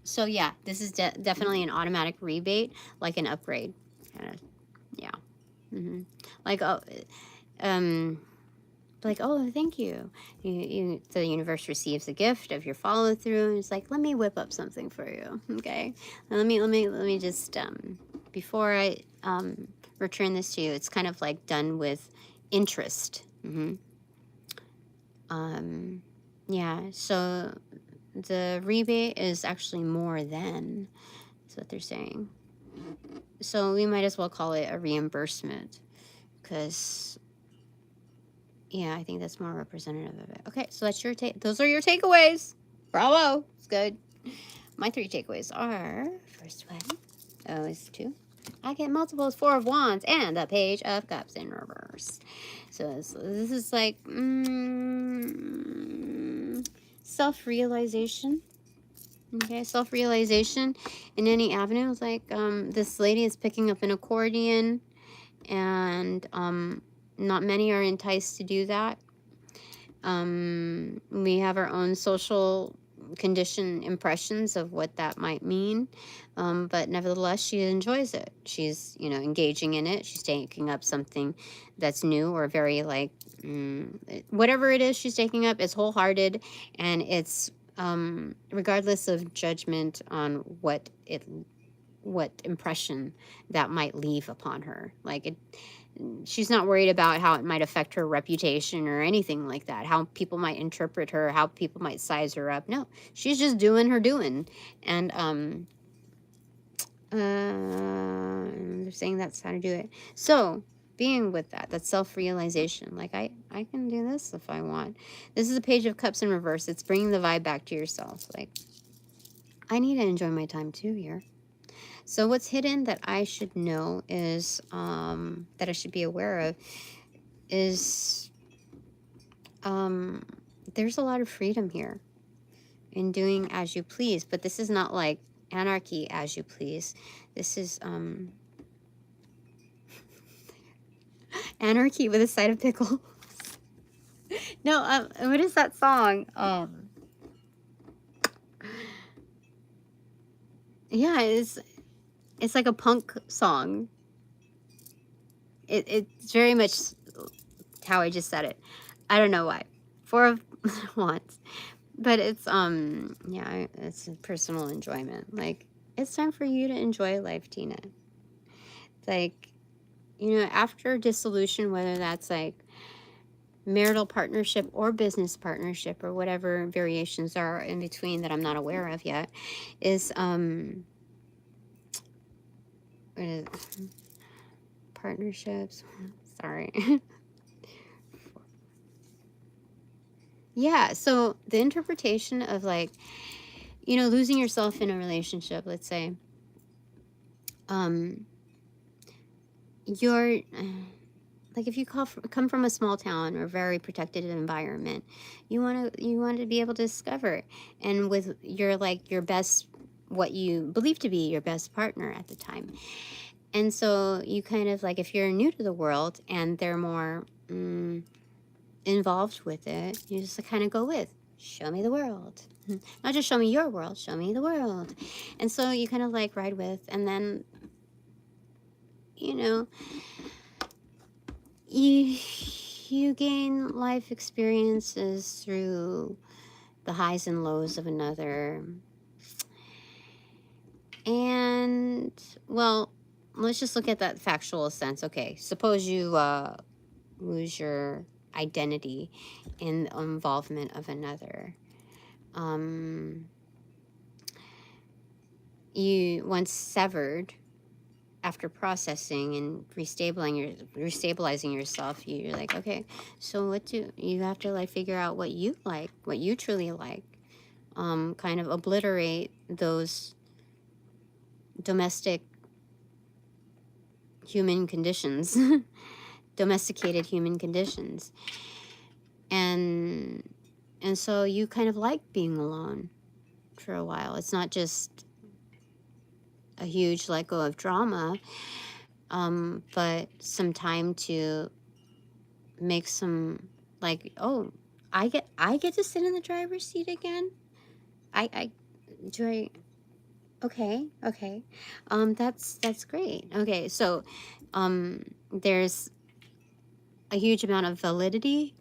S1: So yeah, this is definitely an automatic rebate, like an upgrade. Kind of, yeah. Like, oh, like, oh, thank you. The universe receives the gift of your follow through, and it's like, let me whip up something for you, okay? Let me just before I return this to you, it's kind of like done with interest. Yeah. So the rebate is actually more than. That's what they're saying. So we might as well call it a reimbursement, because, yeah, I think that's more representative of it. Okay, so that's your those are your takeaways. Bravo. It's good. My 3 takeaways are, first one, oh, it's 2. I get multiples, 4 of Wands, and the Page of Cups in reverse. So this is like self-realization. Okay, self-realization in any avenue. It's like this lady is picking up an accordion, and not many are enticed to do that. We have our own social condition impressions of what that might mean, but nevertheless she enjoys it. She's, you know, engaging in it. She's taking up something that's new or very like whatever it is she's taking up. It's wholehearted, and it's regardless of judgment on what impression that might leave upon her. Like it, she's not worried about how it might affect her reputation or anything like that, how people might interpret her, how people might size her up. No, she's just doing her doing. And they're saying that's how to do it. So being with that, that's self-realization. Like I can do this if I want. This is a page of cups in reverse. It's bringing the vibe back to yourself. Like, I need to enjoy my time too here. So what's hidden that I should know is, that I should be aware of, is there's a lot of freedom here in doing as you please. But this is not like anarchy as you please. This is anarchy with a side of pickle. No, what is that song? Yeah, it's like a punk song. It's very much how I just said it. I don't know why. Four of Wands. But it's yeah, it's a personal enjoyment. Like, it's time for you to enjoy life, Tina. Like, you know, after dissolution, whether that's like marital partnership or business partnership or whatever variations are in between that I'm not aware of yet, is what is it? Partnerships. Sorry. Yeah, so the interpretation of like, you know, losing yourself in a relationship, let's say, you're like, if you come from a small town or very protected environment, you want to be able to discover, and with your like your best, what you believe to be your best partner at the time. And so you kind of like, if you're new to the world and they're more involved with it, you just kind of go with, show me the world. Not just show me your world, show me the world. And so you kind of like ride with, and then, you know, you gain life experiences through the highs and lows of another. And, well, let's just look at that factual sense. Okay, suppose you lose your identity in the involvement of another. You once severed, after processing and restabilizing yourself, you're like, okay, so what do you have to like figure out what you like, what you truly like, kind of obliterate those domestic human conditions, domesticated human conditions, and so you kind of like being alone for a while. It's not just a huge let go of drama, but some time to make some, like, oh, I get to sit in the driver's seat again. Okay, that's great. Okay, so there's a huge amount of validity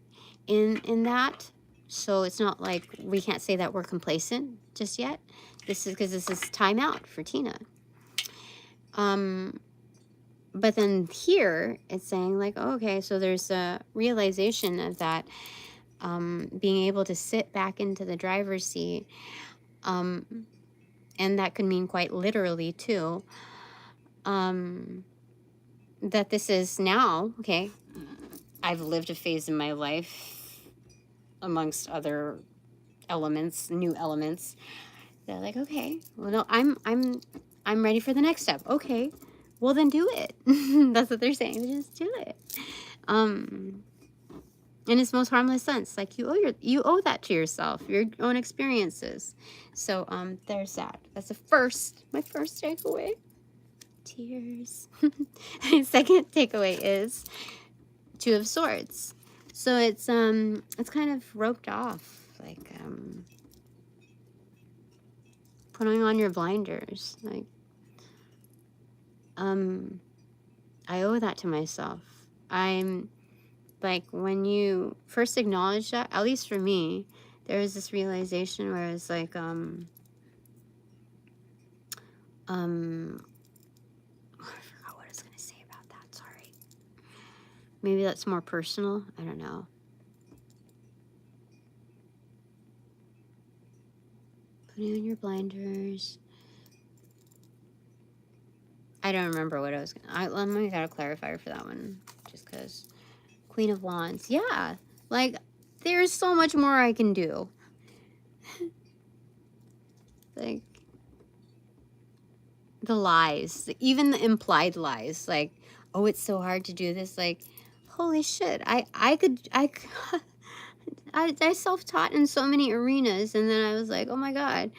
S1: in that. So it's not like we can't say that we're complacent just yet. This is because this is time out for Tina. But then here it's saying like, oh, okay, so there's a realization of that, being able to sit back into the driver's seat, and that could mean quite literally too, that this is now, okay, I've lived a phase in my life amongst other elements, new elements. They're like, okay, well, no, I'm ready for the next step. Okay, well then do it. That's what they're saying. Just do it. in its most harmless sense. Like you owe that to yourself, your own experiences. So there's that. That's my first takeaway. Tears. My second takeaway is Two of Swords. So it's kind of roped off, like putting on your blinders. Like I owe that to myself. I'm like, when you first acknowledge that, at least for me, there was this realization where it's like I forgot what I was gonna say about that, sorry. Maybe that's more personal, I don't know. Putting on your blinders. I don't remember what I was gonna, let me gotta clarify for that one, just because. Queen of Wands, yeah, like there's so much more I can do. Like the lies, even the implied lies, like, oh, it's so hard to do this, like, holy shit, I self-taught in so many arenas, and then I was like, oh my god,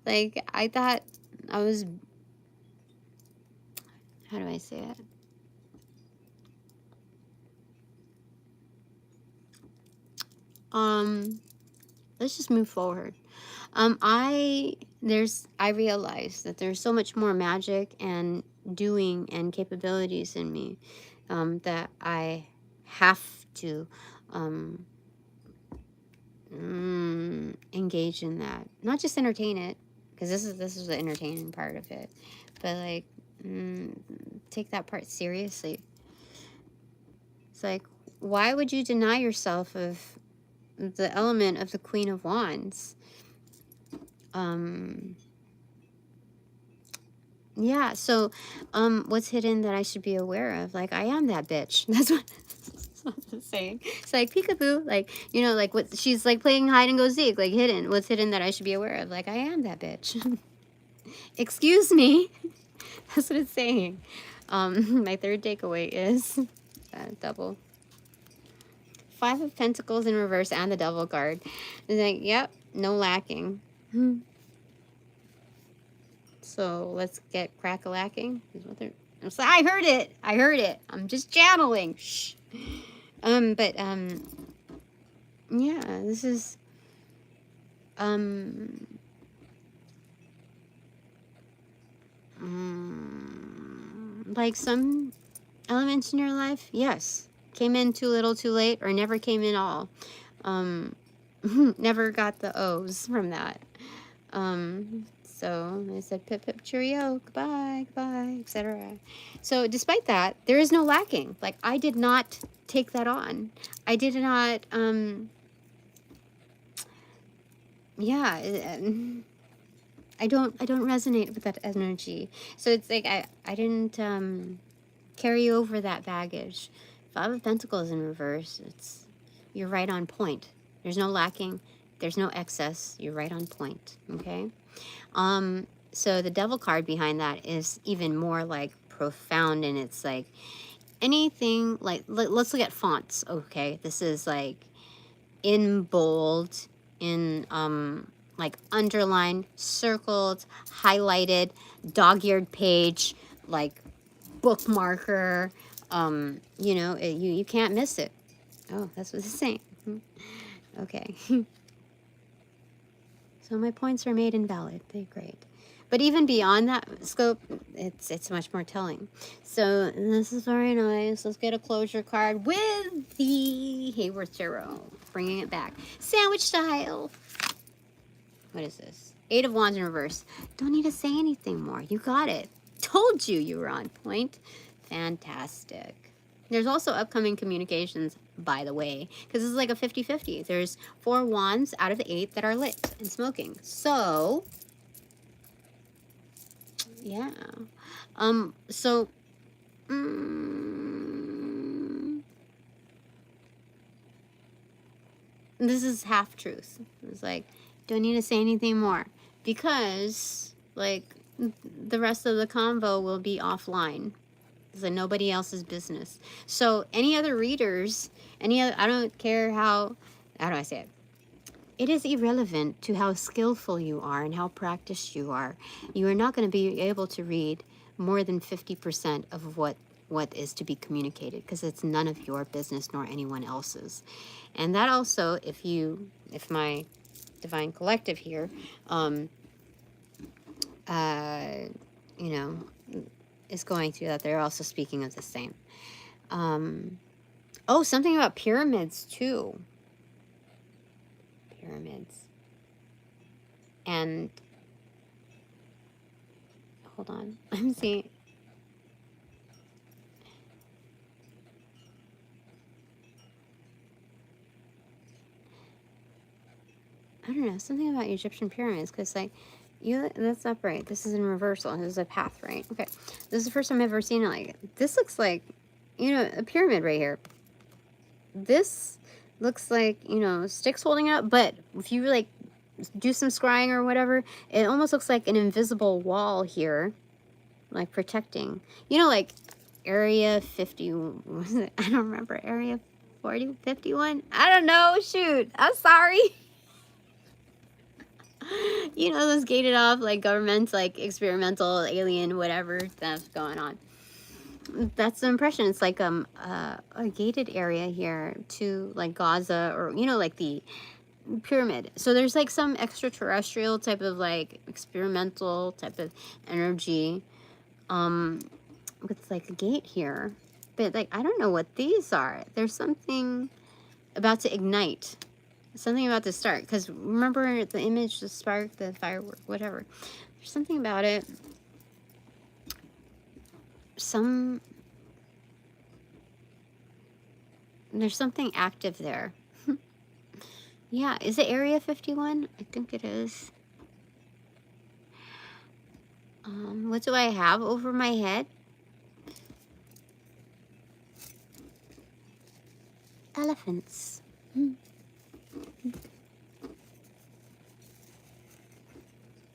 S1: like, I thought I was, how do I say it? Let's just move forward. I realized that there's so much more magic and doing and capabilities in me, that I have to engage in that. Not just entertain it, because this is the entertaining part of it, but like take that part seriously. It's like, why would you deny yourself of the element of the Queen of Wands? Yeah, so what's hidden that I should be aware of? Like, I am that bitch. That's what I'm saying. It's like peekaboo, like, you know, like what she's like playing hide and go seek, like hidden. What's hidden that I should be aware of? Like, I am that bitch. Excuse me. That's what it's saying. My third takeaway is double. Five of Pentacles in reverse and the Devil card. It's like, yep, no lacking. So let's get crack-a-lacking. I heard it. I heard it. I'm just channeling. Shh. But yeah, this is like some elements in your life, yes, came in too little, too late, or never came in all. Never got the O's from that. So I said, pip, pip, cheerio, goodbye, goodbye, etc. So despite that, there is no lacking. Like, I did not take that on. I did not, yeah, I don't resonate with that energy. So it's like, I didn't, carry over that baggage. Five of Pentacles in reverse, you're right on point. There's no lacking. There's no excess. You're right on point. Okay. So the Devil card behind that is even more like profound, and it's like anything like, let's look at fonts. Okay. This is like in bold, in like underlined, circled, highlighted, dog-eared page, like bookmarker, you know, you can't miss it. Oh, that's what it's saying. Okay. So my points are made invalid. They're great. But even beyond that scope, it's much more telling. So this is very nice. Let's get a closure card with the Hayworth Tarot. Bringing it back. Sandwich style. What is this? Eight of Wands in reverse. Don't need to say anything more. You got it. Told you you were on point. Fantastic. There's also upcoming communications, by the way, because this is like a 50-50. There's 4 wands out of the 8 that are lit and smoking. So, yeah. So, this is half truth. It's like, don't need to say anything more, because, like, the rest of the convo will be offline. It's like nobody else's business. So any other readers, I don't care how do I say it? It is irrelevant to how skillful you are and how practiced you are. You are not going to be able to read more than 50% of what is to be communicated, because it's none of your business nor anyone else's. And that also, if my divine collective here, you know, is going through that, they're also speaking of the same. Oh, something about pyramids too. Pyramids. And hold on, I'm seeing. I don't know, something about Egyptian pyramids, because like, that's upright. This is in reversal. This is a path, right? Okay. This is the first time I've ever seen it like, this looks like, a pyramid right here. This looks like, sticks holding it up, but if you like do some scrying or whatever, it almost looks like an invisible wall here, like protecting, like Area 50, I don't remember, Area 40, 51? I don't know, shoot, I'm sorry. Those gated off, like, governments, like, experimental, alien, whatever stuff going on. That's the impression. It's like a gated area here to, like, Gaza, or, like, the pyramid. So there's, like, some extraterrestrial type of, like, experimental type of energy, with, like, a gate here. But, like, I don't know what these are. There's something about to ignite. Something about to start, because remember the image, the spark, the firework, whatever. There's something about it. There's something active there. Yeah, is it Area 51? I think it is. What do I have over my head? Elephants.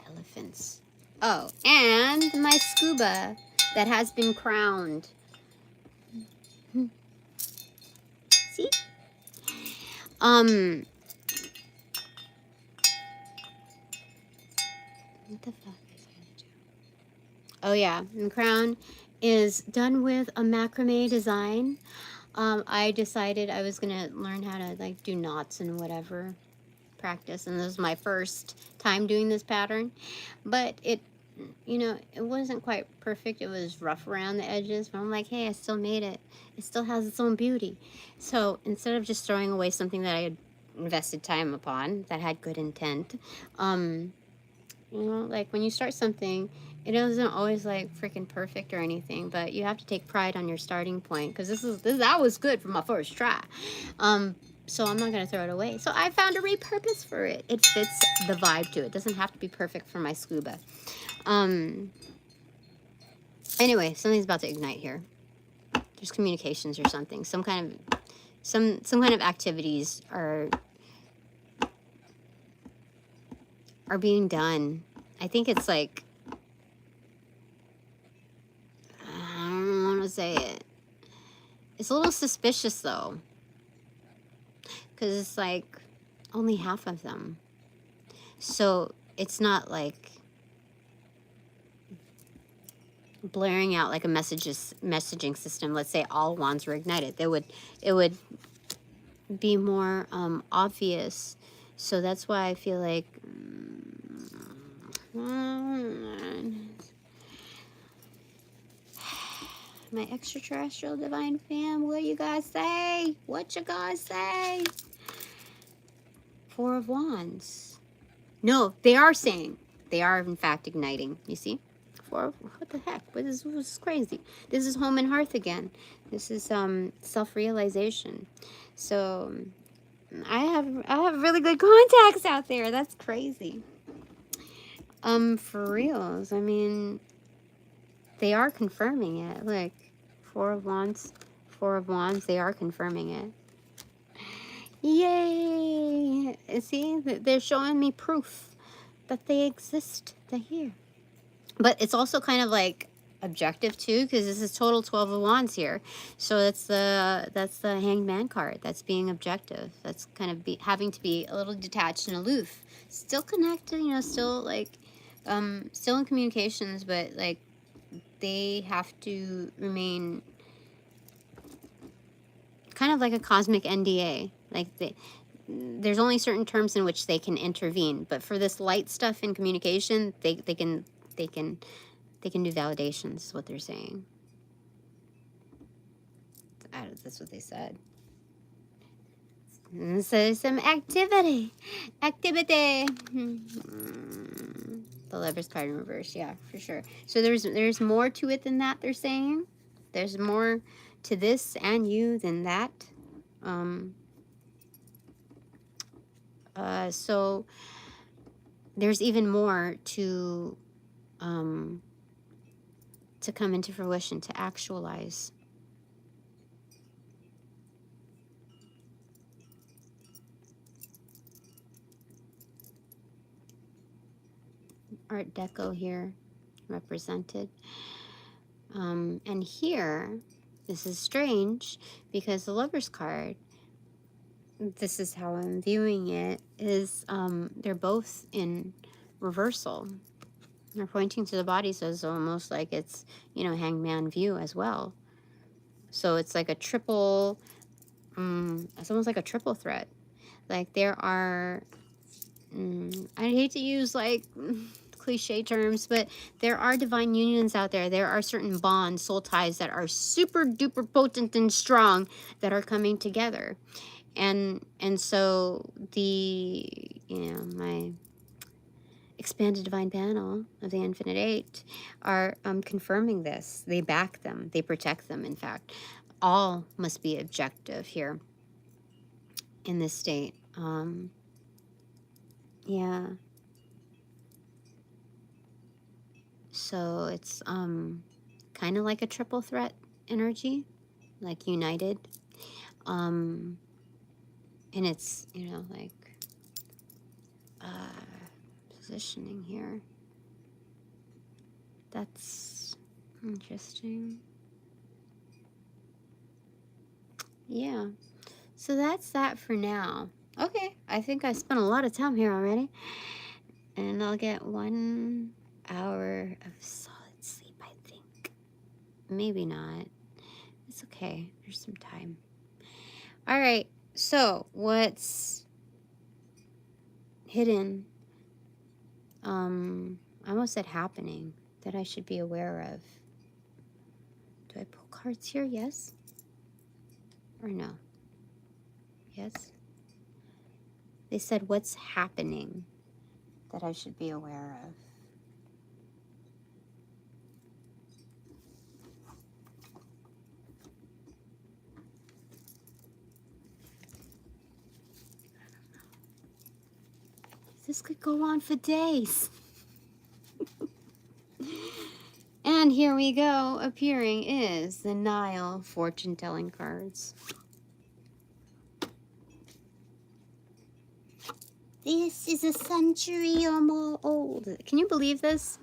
S1: Elephants. Oh, and my scuba that has been crowned. See? What the fuck is I gonna do? Oh yeah, the crown is done with a macrame design. I decided I was gonna learn how to like do knots and whatever, practice, and this was my first time doing this pattern, but it wasn't quite perfect. It was rough around the edges, but I'm like, hey, I still made it. It still has its own beauty. So instead of just throwing away something that I had invested time upon, that had good intent, like when you start something, it isn't always like freaking perfect or anything, but you have to take pride on your starting point, because that was good for my first try. So I'm not going to throw it away. So I found a repurpose for it. It fits the vibe to it. It doesn't have to be perfect for my scuba. Anyway, something's about to ignite here. There's communications or something. Some kind of activities are being done. I think it's like, I don't want to say it. It's a little suspicious though, because it's like only half of them. So it's not like blaring out like a messaging system. Let's say all wands were ignited. It would be more obvious. So that's why I feel like my extraterrestrial divine fam, what you guys say? What you guys say? Four of Wands. No, they are saying. They are, in fact, igniting. You see? What the heck? This is crazy. This is home and hearth again. This is self-realization. So I have really good contacts out there. That's crazy. For reals. I mean, they are confirming it. Look, Four of Wands, they are confirming it. Yay! See, they're showing me proof that they exist. They're here. But it's also kind of like objective too, because this is total 12 of Wands here. So that's the Hanged Man card. That's being objective. That's kind of having to be a little detached and aloof. Still connected, you know, still like still in communications, but like they have to remain kind of like a cosmic NDA. Like there's only certain terms in which they can intervene, but for this light stuff in communication, they can do validations, is what they're saying. That's what they said. And so some activity. The Lover's card in reverse, yeah, for sure. So there's more to it than that, they're saying. There's more to this and you than that. So there's even more to come into fruition, to actualize. Art Deco here represented. And here, this is strange because the Lover's card, this is how I'm viewing it, is they're both in reversal. They're pointing to the body, so it's almost like it's, you know, hangman view as well. So it's like a triple, it's almost like a triple threat. Like there are, I hate to use like cliche terms, but there are divine unions out there. There are certain bonds, soul ties that are super duper potent and strong that are coming together. And so the, you know, my expanded divine panel of the Infinite Eight are confirming this. They back them. They protect them, in fact. All must be objective here in this state. Yeah. So it's kind of like a triple threat energy, like united. And it's, you know, like positioning here. That's interesting. Yeah. So that's that for now. Okay, I think I spent a lot of time here already. And I'll get 1 hour of solid sleep, I think. Maybe not. It's okay. There's some time. All right. So what's hidden? I almost said happening that I should be aware of. Do I pull cards here? Yes. Or no? Yes. They said what's happening that I should be aware of. This could go on for days. And here we go. Appearing is the Nile fortune-telling cards. This is a century or more old. Can you believe this?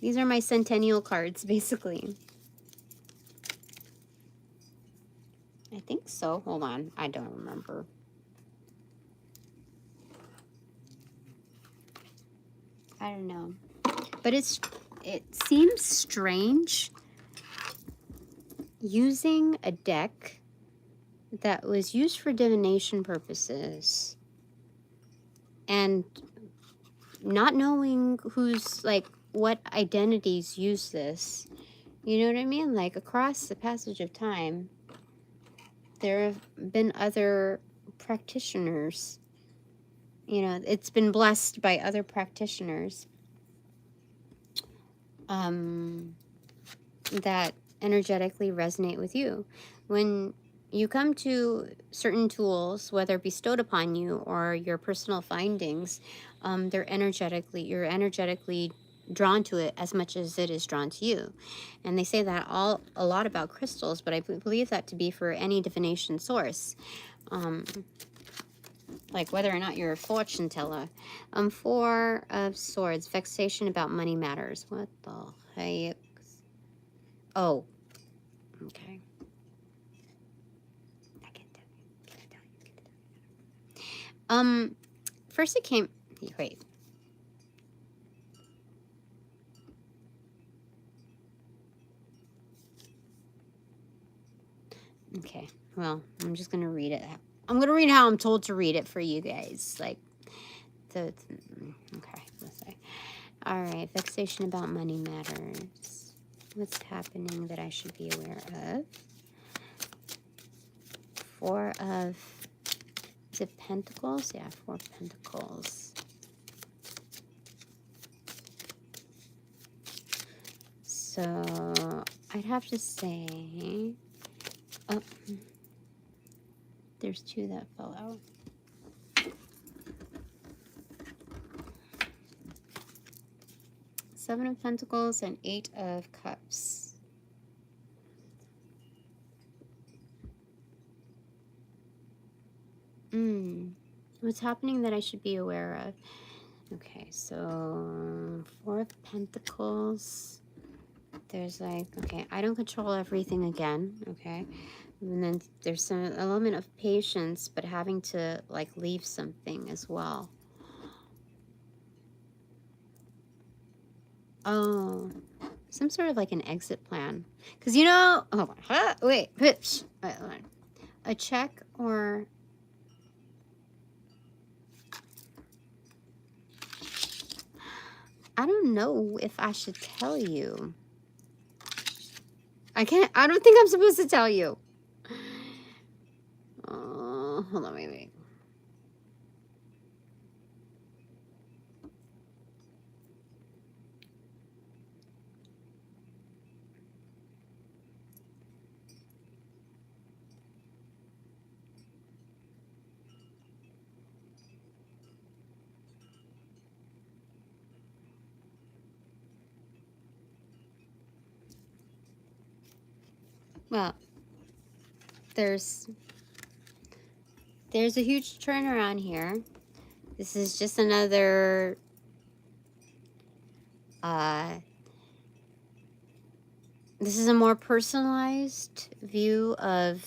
S1: These are my centennial cards, basically. I think so. Hold on. I don't remember. I don't know. But it seems strange using a deck that was used for divination purposes and not knowing who's, like, what identities use this. You know what I mean? Like, across the passage of time, there have been other practitioners. You know, it's been blessed by other practitioners that energetically resonate with you. When you come to certain tools, whether bestowed upon you or your personal findings, you're energetically drawn to it as much as it is drawn to you. And they say that a lot about crystals, but I believe that to be for any divination source. Like whether or not you're a fortune teller. 4 of Swords, vexation about money matters. What the Oh, okay. I can tell you. First it came. Wait. Okay. Well, I'm just gonna read it. I'm gonna read how I'm told to read it for you guys. Like, okay. Let's say. All right. Vexation about money matters. What's happening that I should be aware of? Four of Pentacles. Yeah, Four of Pentacles. So I'd have to say, oh, there's two that fell out. Seven of Pentacles and Eight of Cups. What's happening that I should be aware of? Okay, so Four of Pentacles. There's like, okay, I don't control everything again, okay? And then there's some element of patience, but having to like leave something as well. Oh, some sort of like an exit plan. Because you know, hold on, wait, hold on. A check or... I don't know if I should tell you. I don't think I'm supposed to tell you. Hold on, wait. Well, there's a huge turnaround here. This is just another this is a more personalized view of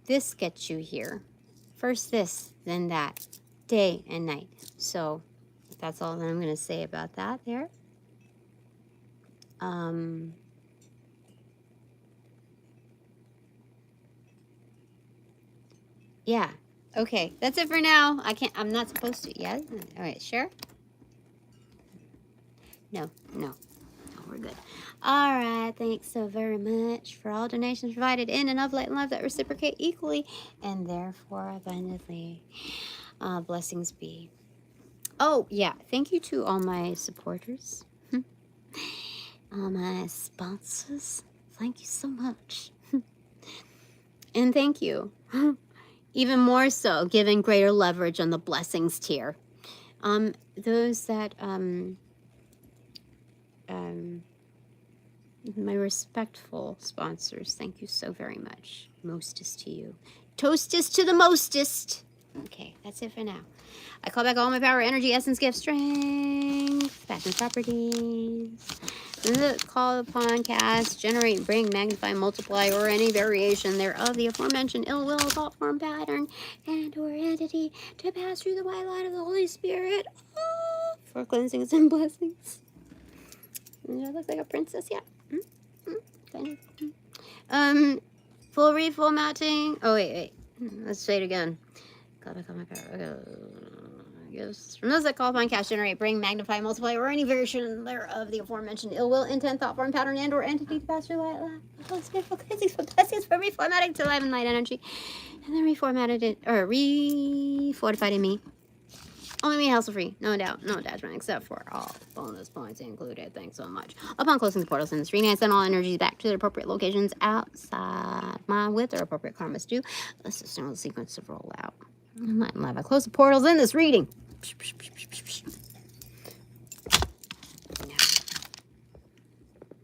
S1: this gets you here. First this, then that. Day and night. So that's all that I'm going to say about that there. Yeah. Okay. That's it for now. I'm not supposed to. Yeah? All right. Sure? No. We're good. All right. Thanks so very much for all donations provided in and of light and love that reciprocate equally and therefore abundantly. Blessings be. Oh, yeah. Thank you to all my supporters. All my sponsors. Thank you so much. And thank you. Even more so, given greater leverage on the blessings tier. Those that, my respectful sponsors, thank you so very much. Mostest to you. Toastest to the mostest. Okay, that's it for now. I call back all my power, energy, essence, gift, strength, passion, properties. Call upon, cast, generate, bring, magnify, multiply, or any variation thereof the aforementioned ill will, thought, form, pattern, and or entity to pass through the white light of the Holy Spirit for cleansings and blessings. Do I look like a princess? Yeah. Kind of. Full reformatting. Oh, wait. Let's say it again. Call back all my power. Gifts from those that call upon, cast, generate, bring, magnify, multiply, or any variation thereof the aforementioned ill will, intent, thought, form, pattern, and or entity to pass through light, Holy Spirit, for cleansings, for blessings, for reformatting to life and light energy, and then reformatted it, or re-fortified in me. Only me, hassle free, no doubt, no attachment, except for all bonus points included. Thanks so much. Upon closing the portals in this reading, I send all energies back to their appropriate locations outside my with their appropriate karmas due. Let's just know the sequence to roll out. Light and live. I close the portals in this reading.